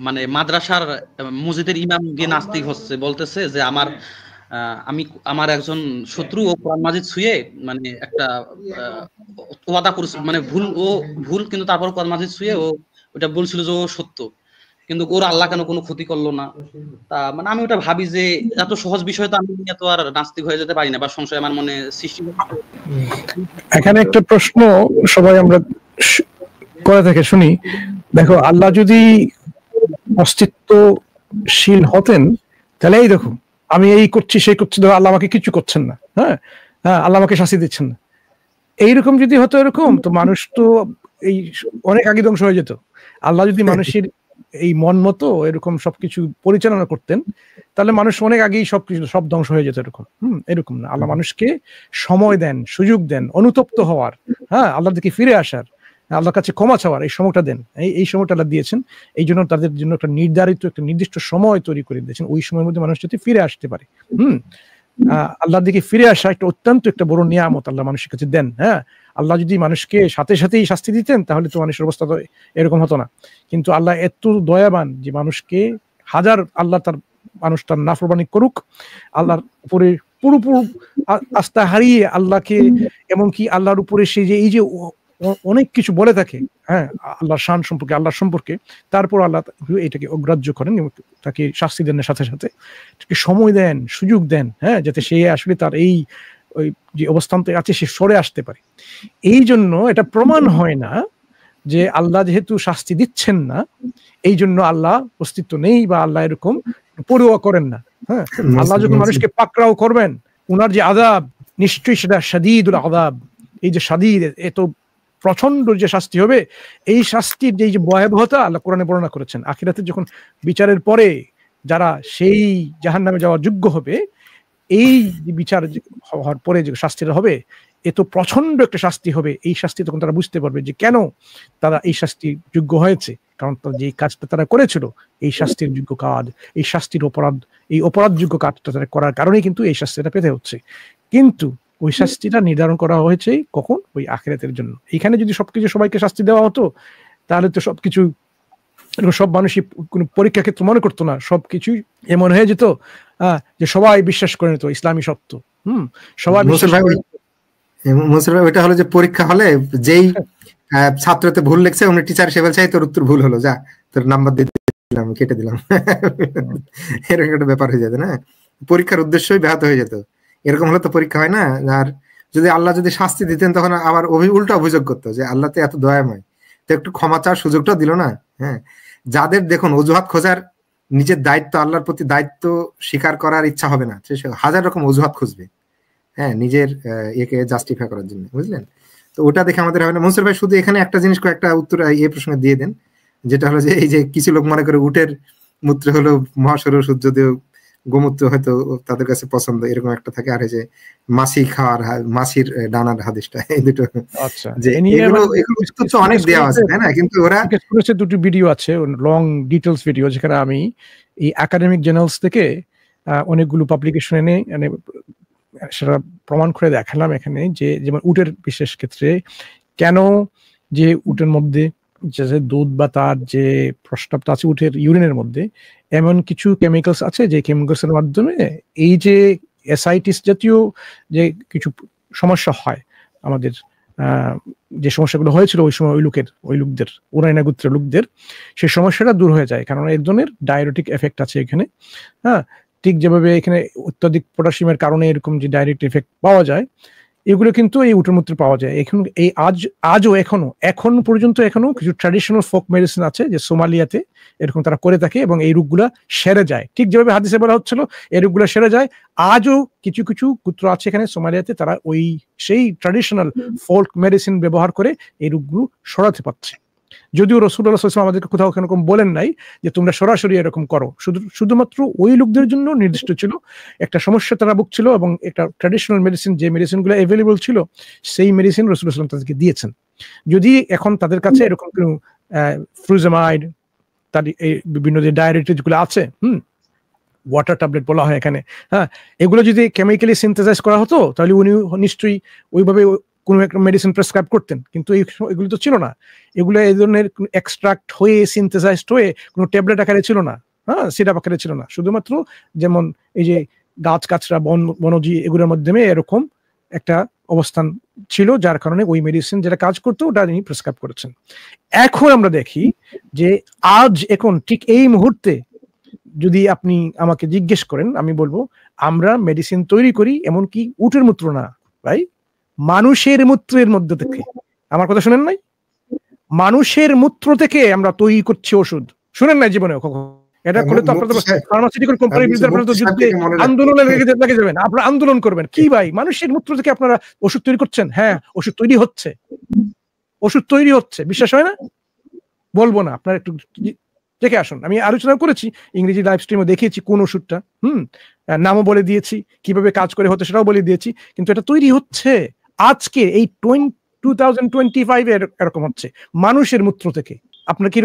মানে মাদ্রাসার মসজিদের ইমাম গিয়ে নাস্তিক হচ্ছে, বলতেছে যে আমার আমি আমার একজন শত্রু ও কোরআন মাজিদ ছুঁয়ে মানে একটা ওয়াদা করেছিল, মানে ভুল কিন্তু তারপর কোরআন মাজিদ ছুঁয়ে ও ওটা বলছিল যে ও সত্য, কিন্তু ওর আল্লাহ কেন কোনো ক্ষতি করলো না। তা মানে আমি ওটা ভাবি যে এত সহজ বিষয় তো আমি এত আর নাস্তিক হয়ে যেতে পারি না, বা সংশয় আমার মনে সৃষ্টি। এখানে একটা প্রশ্ন সবাই আমরা করে থেকে শুনি, দেখো আল্লাহ যদি অস্তিত্বশীল হতেন তাহলে এই দেখো আমি এই করছি সেই করছি, ধরো আল্লাহ আমাকে কিছু করছেন না, হ্যাঁ হ্যাঁ আল্লাহ আমাকে শাস্তি দিচ্ছেন না, এইরকম যদি হতো এরকম তো মানুষ তো এই অনেক আগে ধ্বংস হয়ে যেত। আল্লাহ যদি মানুষের এই মন মতো এরকম সবকিছু পরিচালনা করতেন তাহলে মানুষ অনেক আগেই সব ধ্বংস হয়ে যেত এরকম। এরকম না, আল্লাহ মানুষকে সময় দেন, সুযোগ দেন অনুতপ্ত হওয়ার, হ্যাঁ আল্লাহর দিকে ফিরে আসার, আল্লাহর কাছে ক্ষমা চাওয়ার এই সময়টা দেন। এই সময়টা আল্লাহ দিয়েছেন, এই জন্য তাদের জন্য একটা নির্দিষ্ট সময় তৈরি করে দিয়েছেন, ওই সময়ের মধ্যে মানুষ যাতে ফিরে আসতে পারে। আল্লাহর দিকে ফিরে আসা একটা অত্যন্ত একটা বড় নিয়ামত আল্লাহ মানুষের কাছে দেন। হ্যাঁ আল্লাহ যদি মানুষকে সাথে সাথেই শাস্তি দিতেন তাহলে তো মানুষের অবস্থা তো এরকম হতো না, কিন্তু আল্লাহ এত দয়াবান যে মানুষকে আল্লাহ মানুষ তার নাফরমানি করুক, আল্লাহর উপরে পুরোপুরি আস্থা হারিয়ে আল্লাহকে, এমনকি আল্লাহর উপরে সে যে এই যে অনেক কিছু বলে থাকে, হ্যাঁ আল্লাহর শান সম্পর্কে, আল্লাহর সম্পর্কে, তারপর আল্লাহ এটাকে অগ্রাহ্য করেন এবং তাকে শাস্তি দেন সাথে সাথে, তাকে সময় দেন, সুযোগ দেন, হ্যাঁ যাতে সে আসলে তার এই ওই যে অবস্থানতে আছে সে সরে আসতে পারে। এই জন্য এটা প্রমাণ হয় না যে আল্লাহ যেহেতু শাস্তি দিচ্ছেন না এই জন্য আল্লাহ অস্তিত্ব নেই বা আল্লাহ এরকম পরোয়া করেন না। হ্যাঁ আল্লাহ যখন মানুষকে পাকড়াও করবেন, উনার যে আযাব নিশ্চয়ই সেটা শাদীদুল আযাব, এই যে শাদীদ এত প্রচন্ড যে শাস্তি হবে, এই শাস্তির যে ভয়াবহতা আল্লাহ কোরআনে বর্ণনা করেছেন। আখিরাতে যখন বিচারের পরে যারা সেই জাহান্নামে যাওয়ার যোগ্য হবে, এই বিচার হওয়ার পরে যে শাস্তিটা হবে এত প্রচন্ড একটা শাস্তি হবে, এই শাস্তি তখন তারা বুঝতে পারবে যে কেন তারা এই শাস্তি যোগ্য হয়েছে, কারণ যে কাজটা তারা করেছিল এই শাস্তির যোগ্য কাজ, এই শাস্তির এই অপরাধযোগ্য কাজটা তারা করার কারণে কিন্তু এই শাস্তিটা পেতে হচ্ছে। কিন্তু ওই শাস্তিটা নির্ধারণ করা হয়েছে কখন? ওই আখিরাতের জন্য। এখানে যদি সবকিছু সবাইকে শাস্তি দেওয়া হতো তাহলে তো সবকিছু সব মানুষই কোনো পরীক্ষা ক্ষেত্রে মনে করতো না, সবকিছুই এমন হয়ে যেত যে সবাই বিশ্বাস করে নিত ইসলামী সত্য। সবাই মুসলিম ভাই, ওইটা হলো যে পরীক্ষা হলে যেই ছাত্রতে ভুল লিখছে উনি টিচার হিসেবে চাই তোর উত্তর ভুল হলো, যা তোর নাম্বার দিয়ে দিলাম, কেটে দিলাম, এরকম একটা ব্যাপার হয়ে যেত না, পরীক্ষার উদ্দেশ্যই ব্যাহত হয়ে যেত। এরকম হলে তো পরীক্ষা হয় না। আর যদি আল্লাহ যদি শাস্তি দিতেন তখন আবার উল্টা অভিযোগ করতো যে আল্লাহ তো এত দয়াময়, তো একটু ক্ষমা চাওয়ার সুযোগটা দিল না। হ্যাঁ যাদের দেখুন অজুহাত খোঁজার নিজের দায়িত্ব, আল্লাহর প্রতি দায়িত্ব স্বীকার করার ইচ্ছা হবে না, সে হাজার রকম অজুহাত খুঁজবে, হ্যাঁ নিজের একে জাস্টিফাই করার জন্য, বুঝলেন? তো ওটা দেখে আমাদের হবে না। মনসুর ভাই শুধু এখানে একটা জিনিস একটা উত্তর এই প্রশ্নে দিয়ে দেন, যেটা হলো যে এই যে কিছু লোক মনে করে উটের মূত্র হলো মহাসৌর সূর্যদেব, গোমূত্র হয়তো তাদের কাছে পছন্দ, এরকম একটা থাকে। আর এই যে মাছি খাওয়ার, মাছির ডানার হাদিসটা, এই দুটো যে এগুলো তো অনেক দেওয়া আছে তাই না, কিন্তু ওরা দুটো ভিডিও আছে লং ডিটেলস ভিডিও যেখানে আমি এই একাডেমিক জার্নালস থেকে অনেকগুলো পাবলিকেশন এনে মানে সেটা প্রমাণ করে দেখালাম এখানে, যে যেমন উটের বিশেষ ক্ষেত্রে কেন যে উটের মধ্যে যে দুধ বা তার যে প্রস্রাবটা আছে উটের ইউরিনের মধ্যে, এমন কিছু কেমিক্যালস আছে যে কেমিক্যালসের মাধ্যমে এই যে অ্যাসাইটিস জাতীয় যে কিছু সমস্যা হয় আমাদের, যে সমস্যাগুলো হয়েছিল ওই সময় ওই লোকদের উরাইনা গোত্রের লোকদের, সেই সমস্যাটা দূর হয়ে যায়, কারণ এক ধরনের ডায়রেটিক এফেক্ট আছে এখানে। হ্যাঁ ঠিক যেভাবে এখানে অত্যাধিক পটাশিয়ামের কারণে এরকম যে ডাইরেক্ট এফেক্ট পাওয়া যায়, এগুলো কিন্তু এই উটের মূত্রে পাওয়া যায়। এখন এই আজও এখন পর্যন্ত এখনো কিছু ট্র্যাডিশনাল ফোক মেডিসিন আছে যে সোমালিয়াতে এরকম তারা করে থাকে এবং এই রোগগুলা সেরে যায়, ঠিক যেভাবে হাদিসে বলা হচ্ছিল এই রোগগুলা সেরে যায়। আজও কিছু কিছু গোত্র আছে এখানে সোমালিয়াতে, তারা সেই ট্র্যাডিশনাল ফোক মেডিসিন ব্যবহার করে এই রোগগুলো সরাতে পারছে। যদিও রাসূলুল্লাহ সাল্লাল্লাহু আলাইহি ওয়াসাল্লাম আমাদেরকে কোথাও এরকম বলেন নাই যে তোমরা সরাসরি এরকম করো, শুধুমাত্র ওই লোকদের জন্য নির্দিষ্ট ছিল, একটা সমস্যা তারা ভুগছিল এবং একটা ট্র্যাডিশনাল মেডিসিন যে মেডিসিনগুলো অ্যাভেলেবল ছিল সেই মেডিসিন রাসূলুল্লাহ সাল্লাল্লাহু আলাইহি ওয়াসাল্লাম তাদেরকে দিয়েছেন। যদি এখন তাদের কাছে এরকম কোনো ফ্রুজামাইড, তার বিভিন্ন যে ডায়ারেটিক গুলো আছে, ওয়াটার ট্যাবলেট বলা হয় এখানে, হ্যাঁ এগুলো যদি কেমিক্যালি সিনথেসাইজ করা হতো তাহলে উনি নিশ্চয়ই ওইভাবে কোনো একটা মেডিসিন প্রেসক্রাইব করতেন, কিন্তু এগুলো তো ছিল না। এগুলো এই ধরনের এক্সট্রাক্ট হয়ে সিনথেসাইজড হয়ে কোনো ট্যাবলেট আকারে ছিল না, হ্যাঁ সিরাপ আকারে ছিল না, শুধুমাত্র যেমন এই যে গাছ কাছরা বনজী এগুলোর মাধ্যমে এরকম একটা অবস্থান ছিল, যার কারণে ওই মেডিসিন যেটা কাজ করতো ওটা তিনি প্রেসক্রাইব করেছেন। এখন আমরা দেখি যে এখন ঠিক এই মুহূর্তে যদি আপনি আমাকে জিজ্ঞেস করেন, আমি বলবো আমরা মেডিসিন তৈরি করি এমনকি উটের মূত্র না ভাই, মানুষের মূত্রের মধ্যে থেকে। আমার কথা শুনেন নাই? মানুষের মূত্র থেকে আমরা তৈরি করছি ওষুধ। শুনেন নাই জীবনে কখনো? এটা করে তো আপনারা ফার্মাসিউটিক্যাল কোম্পানির বিরুদ্ধে আপনারা তো যুদ্ধে আন্দোলনে লেগে যাবেন, আপনারা আন্দোলন করবেন। কি ভাই, মানুষের মূত্র থেকে আপনারা ওষুধ তৈরি করছেন? হ্যাঁ, ওষুধ তৈরি হচ্ছে, ওষুধ তৈরি হচ্ছে, বিশ্বাস হয় না? বলবো না, আপনারা একটু দেখে আসুন। আমি আলোচনা করেছি, ইংরেজি লাইভ স্ট্রিমে দেখিয়েছি কোন ওষুধটা, নামও বলে দিয়েছি, কিভাবে কাজ করে হতে সেটাও বলে দিয়েছি। কিন্তু এটা তৈরি হচ্ছে আজকে এই 2025 এরকম হচ্ছে মানুষের মূত্র থেকে। আপনার কি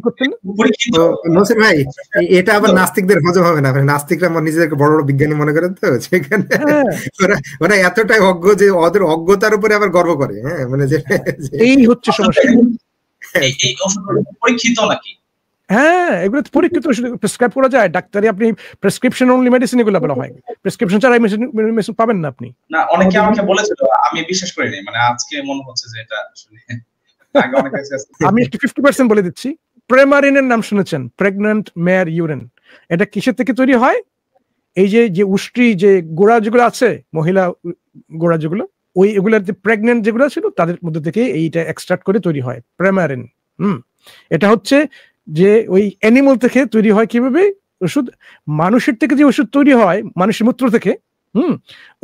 করতেন নসির ভাই? এটা আবার নাস্তিকদের হজম হবে না। নাস্তিকরা নিজেদেরকে বড় বড় বিজ্ঞানী মনে করেন, তো সেখানে ওরা এতটাই অজ্ঞ যে ওদের অজ্ঞতার উপরে আবার গর্ব করে। হ্যাঁ, মানে এই হচ্ছে সমস্যা। এই ওষুধগুলো পরীক্ষিত নাকি? হ্যাঁ, এগুলো পরীক্ষিত ওষুধ প্রেসক্রাইব করা যায়। ডাক্তারি আপনি প্রেসক্রিপশন অনলি মেডিসিন এগুলো বলা হয়, প্রেসক্রিপশন ছাড়া মেডিসিন পাবেন না আপনি। না, অনেকে আমাকে বলেছিল, আমি বিশ্বাস করিনি। মানে আজকে মনে হচ্ছে যে এটা আসলে আমি একটু 50% বলে দিচ্ছি। প্রেমারিনের নাম শুনেছেন? প্রেগন্যান্ট মেয়ার ইউরিন। এটা কিসের থেকে তৈরি হয়? এই যে উষ্ট্রি যে গোড়া যেগুলো আছে, মহিলা গোড়া যেগুলো, ওই এগুলোর যে প্রেগন্যান্ট যেগুলো ছিল তাদের মধ্যে থেকে এইটা এক্সট্রাক্ট করে তৈরি হয় প্রেমারিন। এটা হচ্ছে যে ওই অ্যানিমাল থেকে তৈরি হয়। কিভাবে ওষুধ? মানুষের থেকে যে ওষুধ তৈরি হয় মানুষের মূত্র থেকে,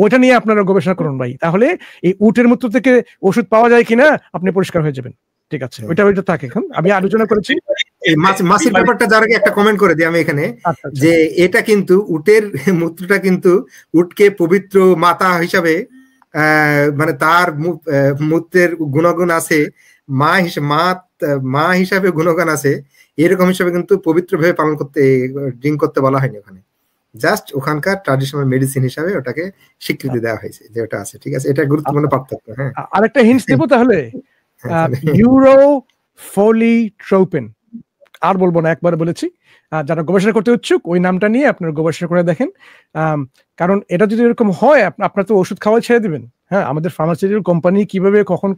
ওটা নিয়ে আপনারা গবেষণা করুন ভাই। তাহলে এই উটের মূত্র থেকে ওষুধ পাওয়া যায় কিনা আপনি পরিষ্কার হয়ে যাবেন। ঠিক আছে, ওইটা থাকে। এখন আমি আলোচনা করেছি এই মাছির ব্যাপারটা, যার আগে একটা কমেন্ট করে দিই আমি এখানে, যে এটা কিন্তু উটের মূত্রটা কিন্তু উটকে পবিত্র মাতা হিসাবে, মানে তার মূত্রের গুণগুণ আছে, মা হিসাবে গুণগান আছে, এরকম হিসাবে কিন্তু পবিত্র ভাবে পালন করতে, ড্রিঙ্ক করতে বলা হয়নি ওখানে। জাস্ট ওখানকার ট্র্যাডিশনাল মেডিসিন হিসাবে ওটাকে স্বীকৃতি দেওয়া হয়েছে যে ওটা আছে। ঠিক আছে, এটা গুরুত্বপূর্ণ পার্থক্য। হ্যাঁ, আরেকটা হিন্টস দেব তাহলে। ইউরোফলিট্রোপিন, আর বলবো না, একবার বলেছি। যারা গবেষণা করতে ইচ্ছুক ওই নামটা নিয়ে আপনারা গবেষণা করে দেখেন। কারণ এটা যদি এরকম হয়, আপনারা তো ওষুধ খাওয়া ছেড়ে দিবেন। হ্যাঁ, আমাদের ফার্মাসিউটিক্যাল কোম্পানি কিভাবে কখন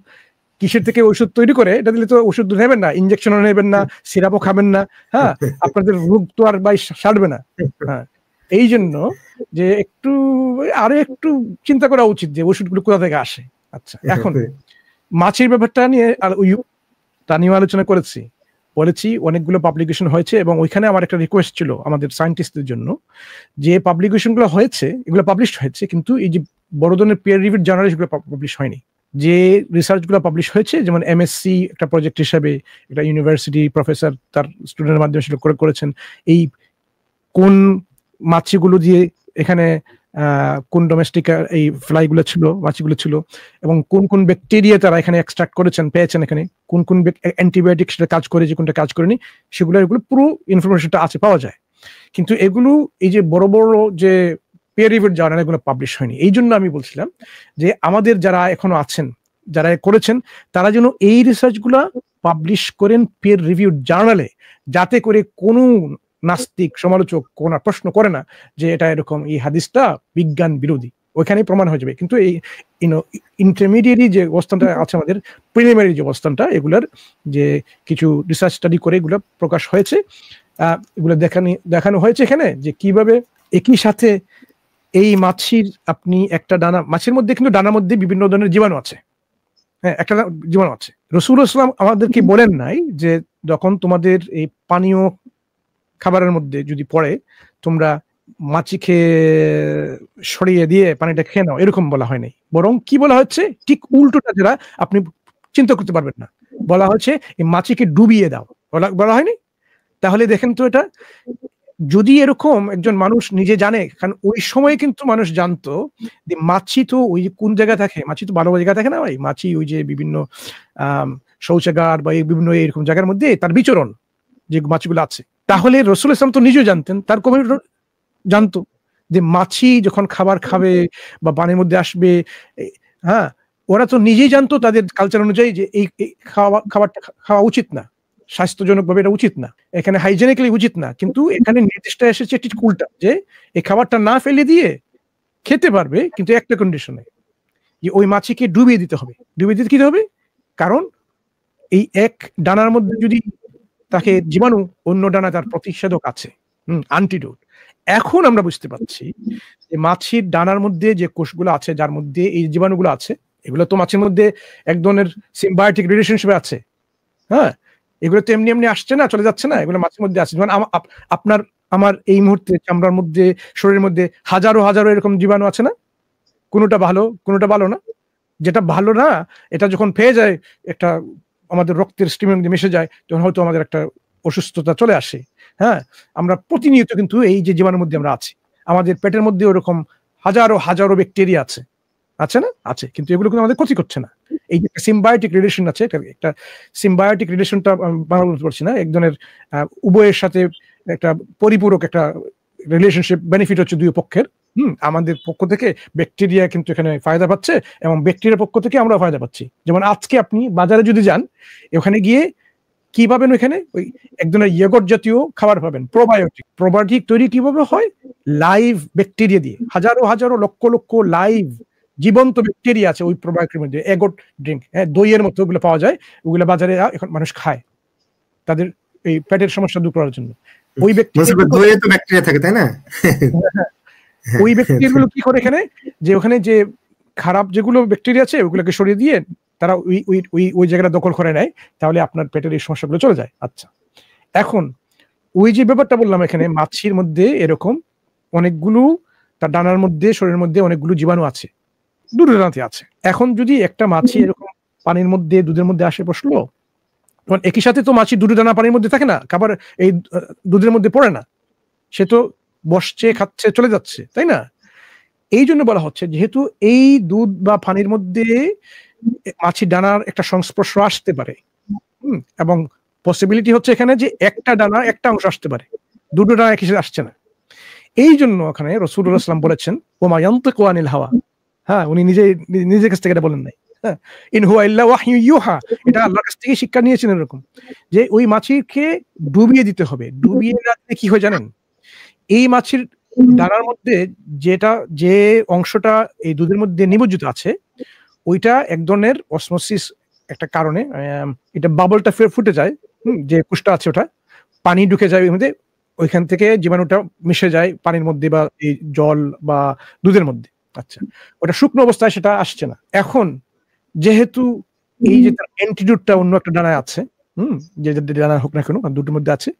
কিসের থেকে ওষুধ তৈরি করে, এটা দিলে তো ওষুধ নেবেন না, ইনজেকশনও নেবেন না, সিরাপও খাবেন না। হ্যাঁ, আপনাদের রোগ তো আর বাই সারবে না। হ্যাঁ, এই জন্য যে আরো একটু চিন্তা করা উচিত যে ওষুধগুলো কোথা থেকে আসে। আচ্ছা, এখন মাছির ব্যাপারটা নিয়ে আলোচনা বলেছি অনেকগুলো পাবলিকেশন হয়েছে, এবং ওইখানে আমার একটা রিকোয়েস্ট ছিল আমাদের সায়েন্টিস্টদের জন্য, যে পাবলিকেশনগুলো হয়েছে এগুলো পাবলিশ হয়েছে, কিন্তু এই যে বড় ধরনের পেয়ার রিভিউড জার্নালে সেগুলো পাবলিশ হয়নি। যে রিসার্চগুলো পাবলিশ হয়েছে, যেমন এমএসসি একটা প্রজেক্ট হিসেবে একটা ইউনিভার্সিটি প্রফেসর তার স্টুডেন্টের মাধ্যমে সেটা করেছেন, এই কোন মাছিগুলো দিয়ে এখানে কোন ডোমেস্টিক এই ফ্লাইগুলো ছিল, মাছিগুলো ছিল, এবং কোন কোন ব্যাকটেরিয়া তারা এখানে এক্সট্রাক্ট পেয়েছেন, এখানে কোন কোন অ্যান্টিবায়োটিক সেটা কাজ করে, যে কোনটা কাজ করেনি, এগুলো পুরো ইনফরমেশনটা আছে, পাওয়া যায়। কিন্তু এগুলো এই যে বড় বড় যে পেয়ার রিভিউড জার্নাল এগুলো পাবলিশ হয়নি। এই জন্য আমি বলছিলাম যে আমাদের যারা এখনো আছেন, যারা করেছেন, তারা যেন এই রিসার্চগুলো পাবলিশ করেন পেয়ার রিভিউড জার্নালে, যাতে করে কোনো নাস্তিক সমালোচক কোন প্রশ্ন করে না যে এটা এরকম, এই হাদিসটা বিজ্ঞান বিরোধী। ওইখানেই প্রমাণ হয়ে যাবে। কিন্তু এই ইন্টারমিডিয়েট যে অবস্থানটা আছে, আমাদের প্রিলিমিনারি যে অবস্থানটা, এগুলার যে কিছু রিসার্চ স্টাডি করে এগুলো প্রকাশ হয়েছে, এগুলো দেখানো হয়েছে এখানে, যে কিভাবে একই সাথে এই মাছির, আপনি একটা মাছের মধ্যে কিন্তু ডানার মধ্যে বিভিন্ন ধরনের জীবাণু আছে। হ্যাঁ, একটা জীবাণু আছে। রাসূলুল্লাহ সাল্লাল্লাহু আলাইহি ওয়াসাল্লাম আমাদেরকে বলেন নাই যে যখন তোমাদের এই পানীয় খাবারের মধ্যে যদি পড়ে, তোমরা মাছি খেয়ে সরিয়ে দিয়ে পানিটা খেয়ে নাও, এরকম বলা হয় নাই। বরং কি বলা হচ্ছে, ঠিক উল্টোটা, যারা আপনি চিন্তা করতে পারবেন না, বলা হচ্ছে এই মাছিকে ডুবিয়ে দাও, বলা হয়নি? তাহলে দেখেন তো, এটা যদি এরকম একজন মানুষ নিজে জানে, কারণ ওই সময় কিন্তু মানুষ জানতো যে মাছি তো ওই কোন জায়গায় থাকে, মাছি তো ভালো জায়গায় থাকে না ভাই, মাছি ওই যে বিভিন্ন শৌচাগার বা বিভিন্ন এরকম জায়গার মধ্যে তার বিচরণ, যে মাছিগুলো আছে। তাহলে রাসূল ইসলাম তো নিজেও জানতেন, তার কমিউনিটি জানতো যে মাছি যখন খাবার খাবে বা পানির মধ্যে আসবে, হ্যাঁ, ওরা তো নিজেই জানতো তাদের কালচার অনুযায়ী যে এই খাবারটা খাওয়া উচিত না। স্বাস্থ্যজনকভাবে এটা উচিত না, এখানে হাইজেনিক্যালি উচিত না, কিন্তু এখানে নির্দিষ্ট এসেছে ঠিক উল্টা, যে এই খাবারটা না ফেলে দিয়ে খেতে পারবে, কিন্তু একটা কন্ডিশনে, যে ওই মাছিকে ডুবিয়ে দিতে হবে। ডুবিয়ে দিতে কি হবে? কারণ এই এক ডানার মধ্যে যদি তাকে জীবাণু, অন্য ডানা তার প্রতিষেধক আছে, অ্যান্টিডোট। এখন আমরা বুঝতে পারছি যে মাছির ডানার মধ্যে যে কোষগুলো আছে, যার মধ্যে এই জীবাণুগুলো আছে, এগুলো তো মাছের মধ্যে এক ধরনের সিম্বায়োটিক রিলেশনশিপে আছে। হ্যাঁ, এগুলো তো এমনি এমনি আসছে না, চলে যাচ্ছে না, এগুলো মাছের মধ্যে আছে। যেমন আপনার আমার এই মুহূর্তে চামড়ার মধ্যে, শরীরের মধ্যে হাজারো হাজারো এরকম জীবাণু আছে না? কোনোটা ভালো, কোনোটা ভালো না। যেটা ভালো না, এটা যখন পেয়ে যায়, একটা আমাদের রক্তের স্ট্রিমের মধ্যে মিশে যায়, তখন হয়তো আমাদের একটা অসুস্থতা চলে আসে। হ্যাঁ, আমরা প্রতিনিয়ত কিন্তু এই যে জীবাণুর মধ্যে আমরা আছি, আমাদের পেটের মধ্যে ওরকম হাজারো হাজারো ব্যাকটেরিয়া আছে, আছে না? আছে, কিন্তু এগুলো কিন্তু আমাদের ক্ষতি করছে না। এই যে সিম্বায়োটিক রিলেশন আছে, একটা সিম্বায়োটিক রিলেশনটা বাংলা বলতে পারছি না, এক ধরনের উভয়ের সাথে একটা পরিপূরক একটা রিলেশনশিপ, বেনিফিট হচ্ছে দুই পক্ষের। আমাদের পক্ষ থেকে ব্যাকটেরিয়া কিন্তু এখানে ফায়দা পাচ্ছে, এবং ব্যাকটেরিয়ার পক্ষ থেকে আমরা ফায়দা পাচ্ছি। যেমন আজকে আপনি বাজারে যদি যান, ওখানে গিয়ে কি পাবেন? ওইখানে ওই এক ধরনের ইয়োগর্ট জাতীয় খাবার পাবেন, প্রোবায়োটিক। প্রোবায়োটিক তৈরি কিভাবে হয়? লাইভ ব্যাকটেরিয়া দিয়ে, হাজারো হাজারো লক্ষ লক্ষ লাইভ জীবন্ত ব্যাকটেরিয়া আছে ওই প্রোবায়োটিকের মধ্যে। এগোট ড্রিঙ্ক, হ্যাঁ, দইয়ের মতো ওগুলো পাওয়া যায়, ওগুলো বাজারে এখন মানুষ খায় তাদের এই পেটের সমস্যা দূর করার জন্য। ওই ব্যাকটেরিয়া থাকে, তাই না? ওই ব্যাকটেরিয়া গুলো কি করে এখানে, যে ওখানে যে খারাপ যেগুলো ব্যাকটেরিয়া আছে ওগুলোকে সরিয়ে দিয়ে তারা ওই জায়গাটা দখল করে নেয়, তাহলে আপনার পেটের এই সমস্যাগুলো চলে যায়। আচ্ছা, এখন ওই যে ব্যাপারটা বললাম, এখানে মাছির মধ্যে এরকম অনেকগুলো, তার ডানার মধ্যে, শরীরের মধ্যে অনেকগুলো জীবাণু আছে, দুধের ডানাতে আছে। এখন যদি একটা মাছি এরকম পানির মধ্যে, দুধের মধ্যে আসে বসলো, তখন একই সাথে তো মাছি দুধের দানা পানির মধ্যে থাকে না, খাবার এই দুধের মধ্যে পড়ে না, সে তো বসছে, খাচ্ছে, চলে যাচ্ছে, তাই না? এই জন্য বলা হচ্ছে, যেহেতু এই দুধ বা পানির মধ্যে মাছির ডানার একটা সংস্পর্শ আসতে পারে, এবং পসিবিলিটি হচ্ছে এখানে যে একটা ডানা, একটা অংশ আসতে পারে, দুটো ডানা একই সাথে আসছে না। এই জন্য ওখানে রাসূলুল্লাহ সাল্লাল্লাহু আলাইহি ওয়াসাল্লাম বলেছেন, ওমা ইয়ানতিকু আনিল হাওয়া। হ্যাঁ, উনি নিজের কাছ থেকে এটা বলেন নাই, হ্যাঁ, ইন হুয়া ইল্লা ওয়াহয়ু ইউহা, এটা আল্লাহর কাছ থেকে শিক্ষা নিয়েছেন এরকম, যে ওই মাছিকে ডুবিয়ে দিতে হবে। ডুবিয়ে না দিলে কি হয় জানেন? এই মাছির ডানার মধ্যে যে অংশটা এই দুধের মধ্যে নিমজ্জিত আছে, ওইটা এক ধরনের অসমোসিস একটা কারণে এটা বাবলটা ফুটে যায়, যে কোষটা আছে ওটা পানি ঢুকে যায় ওই মধ্যে, ওইখান থেকে জীবাণুটা মিশে যায় পানির মধ্যে বা এই জল বা দুধের মধ্যে। আচ্ছা, ওটা শুকনো অবস্থায় সেটা আসছে না। এখন যেহেতু এই যে তার অ্যান্টিডোটটা অন্য একটা ডানায় আছে, যে ডানা হোক না কেন, দুটোর মধ্যে আছে,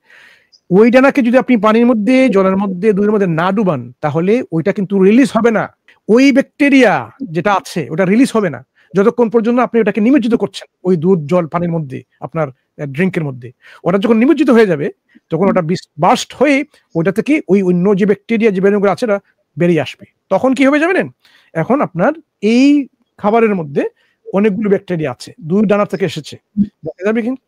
ওই ডানাকে যদি আপনি পানির মধ্যে, জলের মধ্যে, দুধের মধ্যে না ডুবান, তাহলে ওইটা কিন্তু রিলিজ হবে না। ওই ব্যাকটেরিয়া যেটা আছে ওটা রিলিজ হবে না যতক্ষণ পর্যন্ত আপনি ওটাকে নিমজ্জিত করছেন ওই দুধ, জল, পানির মধ্যে, আপনার ড্রিঙ্কের মধ্যে। ওটা যখন নিমজ্জিত হয়ে যাবে, তখন ওটা বার্স্ট হয়ে ওইটা থেকে ওই অন্য যে ব্যাকটেরিয়া, জীবাণুগুলো আছে, ওটা বেরিয়ে আসবে। তখন কি হবে জানেন? এখন আপনার এই খাবারের মধ্যে অনেকগুলো ব্যাকটেরিয়া আছে, দুই ডানা থেকে এসেছে, দেখা যাবে কিন্তু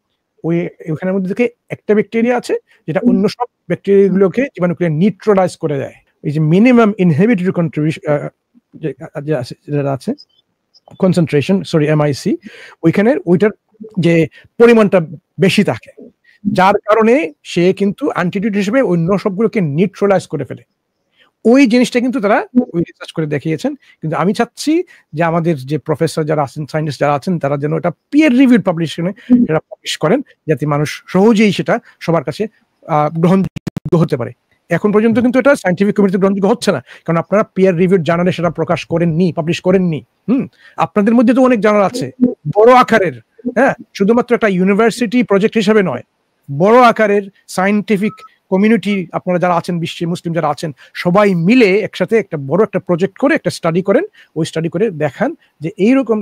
ওইখানের মধ্যে থেকে একটা ব্যাকটেরিয়া আছে যেটা অন্য সব ব্যাকটেরিয়াগুলোকে, জীবাণুকে নিউট্রালাইজ করে দেয়। এই যে মিনিমাম ইনহিবিটরি কন্ট্রিবিউশন যেটা আছে, কনসেন্ট্রেশন, সরি, MIC, ওইটার যে পরিমাণটা বেশি থাকে, যার কারণে সে কিন্তু অ্যান্টিডোট হিসেবে অন্য সবগুলোকে নিউট্রালাইজ করে ফেলে। ওই জিনিসটা কিন্তু তারা ওই রিসার্চ করে দেখিয়েছেন। কিন্তু আমি চাচ্ছি যে আমাদের যে প্রফেসর যারা আছেন, সায়েন্টিস্ট যারা আছেন, তারা যেন এটা পিয়ার রিভিউড পাবলিকেশনে এটা পাবলিশ করেন, যাতে মানুষ সহজেই সেটা সবার কাছে গ্রহণযোগ্য হতে পারে। এখন পর্যন্ত কিন্তু এটা সায়েন্টিফিক কমিউনিটি গ্রহণযোগ্য হচ্ছে না, কারণ আপনারা পিয়ার রিভিউড জার্নালে সেটা প্রকাশ করেননি, পাবলিশ করেননি। আপনাদের মধ্যে তো অনেক জার্নাল আছে বড় আকারের, হ্যাঁ, শুধুমাত্র একটা ইউনিভার্সিটি প্রজেক্ট হিসেবে নয়, বড় আকারের সায়েন্টিফিক কমিউনিটি আপনারা যারা আছেন, বিশ্বে মুসলিম যারা আছেন, সবাই মিলে একসাথে একটা বড় একটা প্রজেক্ট করে একটা স্টাডি করেন। ওই স্টাডি করে দেখান যে এইরকম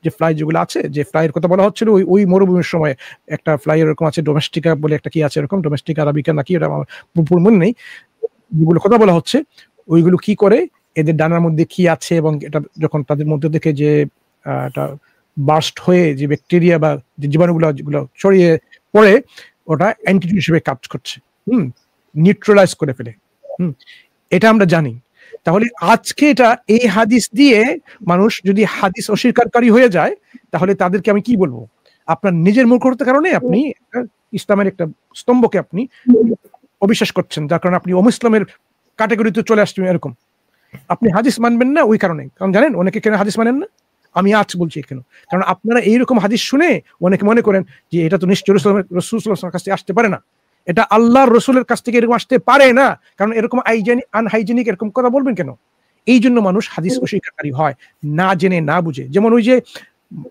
যে ফ্লাই যেগুলো আছে, যে ফ্লাইয়ের কথা বলা হচ্ছিল ওই মরুভূমির সময় একটা ফ্লাই এরকম আছে, ডোমেস্টিকা বলে একটা কি আছে, এরকম ডোমেস্টিকা আরাবিকা নাকি, এটা আমার পুরো মনে নেই, যেগুলো কথা বলা হচ্ছে, ওইগুলো কি করে, এদের ডানার মধ্যে কি আছে, এবং এটা যখন তাদের মধ্যে থেকে যে এটা বার্স্ট হয়ে যে ব্যাকটেরিয়া বা যে জীবাণুগুলো যেগুলো ছড়িয়ে পড়ে, ওটা অ্যান্টিডোট হিসেবে কাজ করছে, নিউট্রালাইজ করে ফেলে। এটা আমরা জানি। তাহলে আজকে এটা এই হাদিস দিয়ে মানুষ যদি হাদিস অস্বীকারী হয়ে যায়, তাহলে তাদেরকে আমি কি বলবো? আপনার নিজের মূর্খতার কারণে আপনি ইসলামের একটা স্তম্ভকে আপনি অবিশ্বাস করছেন, যার কারণে আপনি অমুসলামের ক্যাটাগরিতে চলে আসছেন। এরকম আপনি হাদিস মানবেন না ওই কারণে, কারণ জানেন অনেকে কেন হাদিস মানেন না, আমি আজ বলছি কেন, কারণ আপনারা এইরকম হাদিস শুনে অনেকে মনে করেন যে এটা তো নিশ্চয় রাসূল সাল্লাল্লাহু আলাইহি ওয়াসাল্লামের কাছ থেকে আসতে পারে না, এটা আল্লাহর রসুলের কাছ থেকে এরকম আসতে পারে না, কারণ এরকম আনহাইজেনিক এরকম কথা বলবেন কেন। এই জন্য মানুষ হাদিস অস্বীকারী হয়, না জেনে না বুঝে। যেমন ওই যে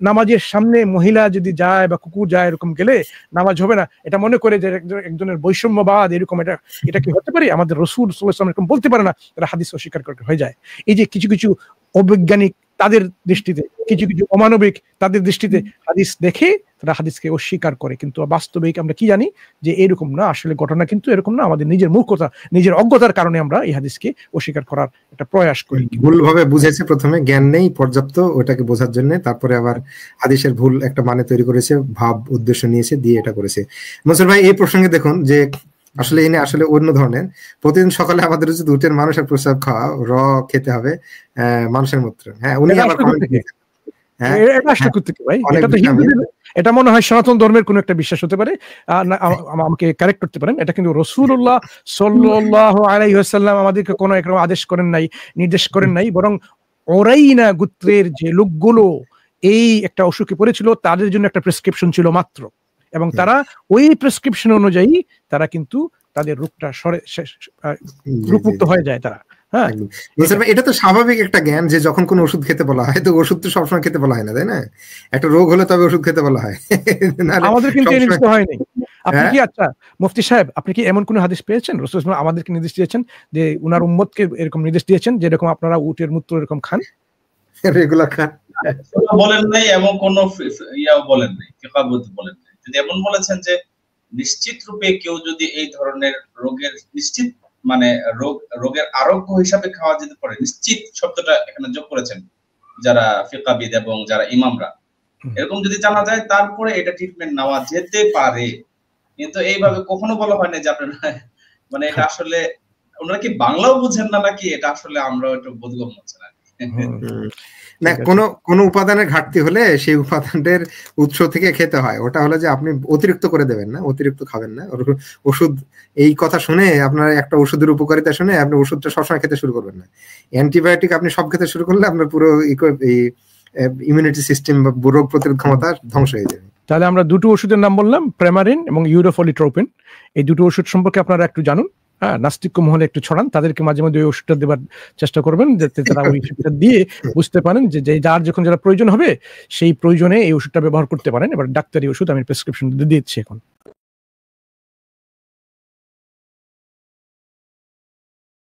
নামাজের সামনে মহিলা যদি যায় বা কুকুর যায় এরকম গেলে নামাজ হবে না, এটা মনে করে যে একজনের বৈষম্যবাদ এরকম, এটা কি হতে পারে? আমাদের রাসূল সাল্লাল্লাহু আলাইহি ওয়াসাল্লাম এরকম বলতে পারে না, তারা হাদিস অস্বীকার করতে হয়ে যায়। এই যে কিছু কিছু অবৈজ্ঞানিক তাদের দৃষ্টিতে, কিছু কিছু অমানবিক তাদের দৃষ্টিতে হাদিস দেখে তারা হাদিসকে অস্বীকার করে, কিন্তু বাস্তবিক আমরা কি জানি যে এরকম না, আসলে ঘটনা কিন্তু এরকম না। আমাদের নিজের মূর্খতা, নিজের অজ্ঞতার কারণে আমরা এই হাদিসকে অস্বীকার করার একটা প্রয়াস করি। ভুলভাবে বুঝেছে, প্রথমে জ্ঞান নেই পর্যাপ্ত ওটাকে বোঝার জন্য, তারপরে আবার হাদিসের ভুল একটা মানে তৈরি করেছে, ভাব উদ্দেশ্য নিয়েছে, দিয়ে এটা করেছে। মনসুর ভাই এই প্রসঙ্গে দেখুন যে আসলে এনে আসলে অন্য ধরনের, প্রতিদিন সকালে আমাদের উচিত উটের মানুষের প্রস্রাব খাওয়া, খেতে হবে মানুষের মূত্র। হ্যাঁ, উনি আবার এটা মনে হয় সনাতন ধর্মের কোন একটা বিশ্বাস হতে পারে, আমাকে কারেক্ট করতে পারেন। এটা কিন্তু রাসূলুল্লাহ সাল্লাল্লাহু আলাইহি ওয়াসাল্লাম আমাদেরকে কোনো একরকম আদেশ করেন নাই, নির্দেশ করেন নাই, বরং ওরাইনা গোত্রের যে লোকগুলো এই একটা অসুখে পড়েছিল তাদের জন্য একটা প্রেসক্রিপশন ছিল মাত্র, এবং তারা ওই প্রেসক্রিপশন অনুযায়ী তারা কিন্তু তাদের রোগটা রোগমুক্ত হয়ে যায় তারা। হ্যাঁ, এটা তো স্বাভাবিক একটা জ্ঞান যে যখন কোনো ওষুধ খেতে বলা হয়, তো ওষুধ তো সবসময় খেতে বলা হয় না, তাই না? একটা রোগ হলে তবে ওষুধ খেতে বলা হয়, আমাদের কিন্তু নির্দেশ হয়নি। আপনি কি, আচ্ছা মুফতি সাহেব, আপনি কি এমন কোন হাদিস পেয়েছেন রাসূল সাল্লাল্লাহু আলাইহি ওয়াসাল্লাম আমাদেরকে নির্দেশ দিয়েছেন যে উনার উম্মতকে এরকম নির্দেশ দিয়েছেন যে এরকম আপনারা উটের মূত্র এরকম খান, রেগুলার খান? বলেন নাই, এমন কোন ইয়াও বলেন নাই, ফিকাহবিদ বলেন নাই। যদি এমন বলেছেন যে নিশ্চিত রূপে কেউ যদি এই ধরনের রোগের নিশ্চিত মানে রোগের আরোগ্য হিসাবে খাওয়া যেতে পারে, নিশ্চিত শব্দটা এখানে যোগ করেছেন যারা ফিকাহবিদ এবং যারা ইমামরা, এরকম যদি জানা যায় তারপরে এটা ট্রিটমেন্ট নেওয়া যেতে পারে। কিন্তু এইভাবে কখনো বলা হয় না যে আপনারা, মানে এটা আসলে ওনারা কি বাংলাও বুঝেন না নাকি, এটা আসলে আমরা একটু বোধগম্য হচ্ছে না। না, কোন উপাদানের ঘাটতি হলে সেই উপাদানের উৎস থেকে খেতে হয়। ওটা হলো যে আপনি অতিরিক্ত করে দেবেন না, অতিরিক্ত খাবেন না। ওষুধ এই কথা শুনে আপনার একটা ওষুধের উপকারিতা শুনে আপনি ওষুধটা সবসময় খেতে শুরু করবেন না। অ্যান্টিবায়োটিক আপনি সব খেতে শুরু করলে আপনার পুরো ইমিউনিটি সিস্টেম বা রোগ প্রতিরোধ ক্ষমতা ধ্বংস হয়ে যাবে। তাহলে আমরা দুটো ওষুধের নাম বললাম, প্রেমারিন এবং ইউরোফলিট্রোপিন। এই দুটো ওষুধ সম্পর্কে আপনারা একটু জানুন। হ্যাঁ, নাস্তিক মহলে একটু ছড়ান, তাদেরকে মাঝে মধ্যে ওই ওষুধটা দেবার চেষ্টা করবেন, যাতে তারা ওই ওষুধটা দিয়ে বুঝতে পারেন যে যার যখন প্রয়োজন হবে সেই প্রয়োজনে এই ওষুধটা ব্যবহার করতে পারেন। এবার ডাক্তারি ওষুধ আমি প্রেসক্রিপশন দিচ্ছি এখন।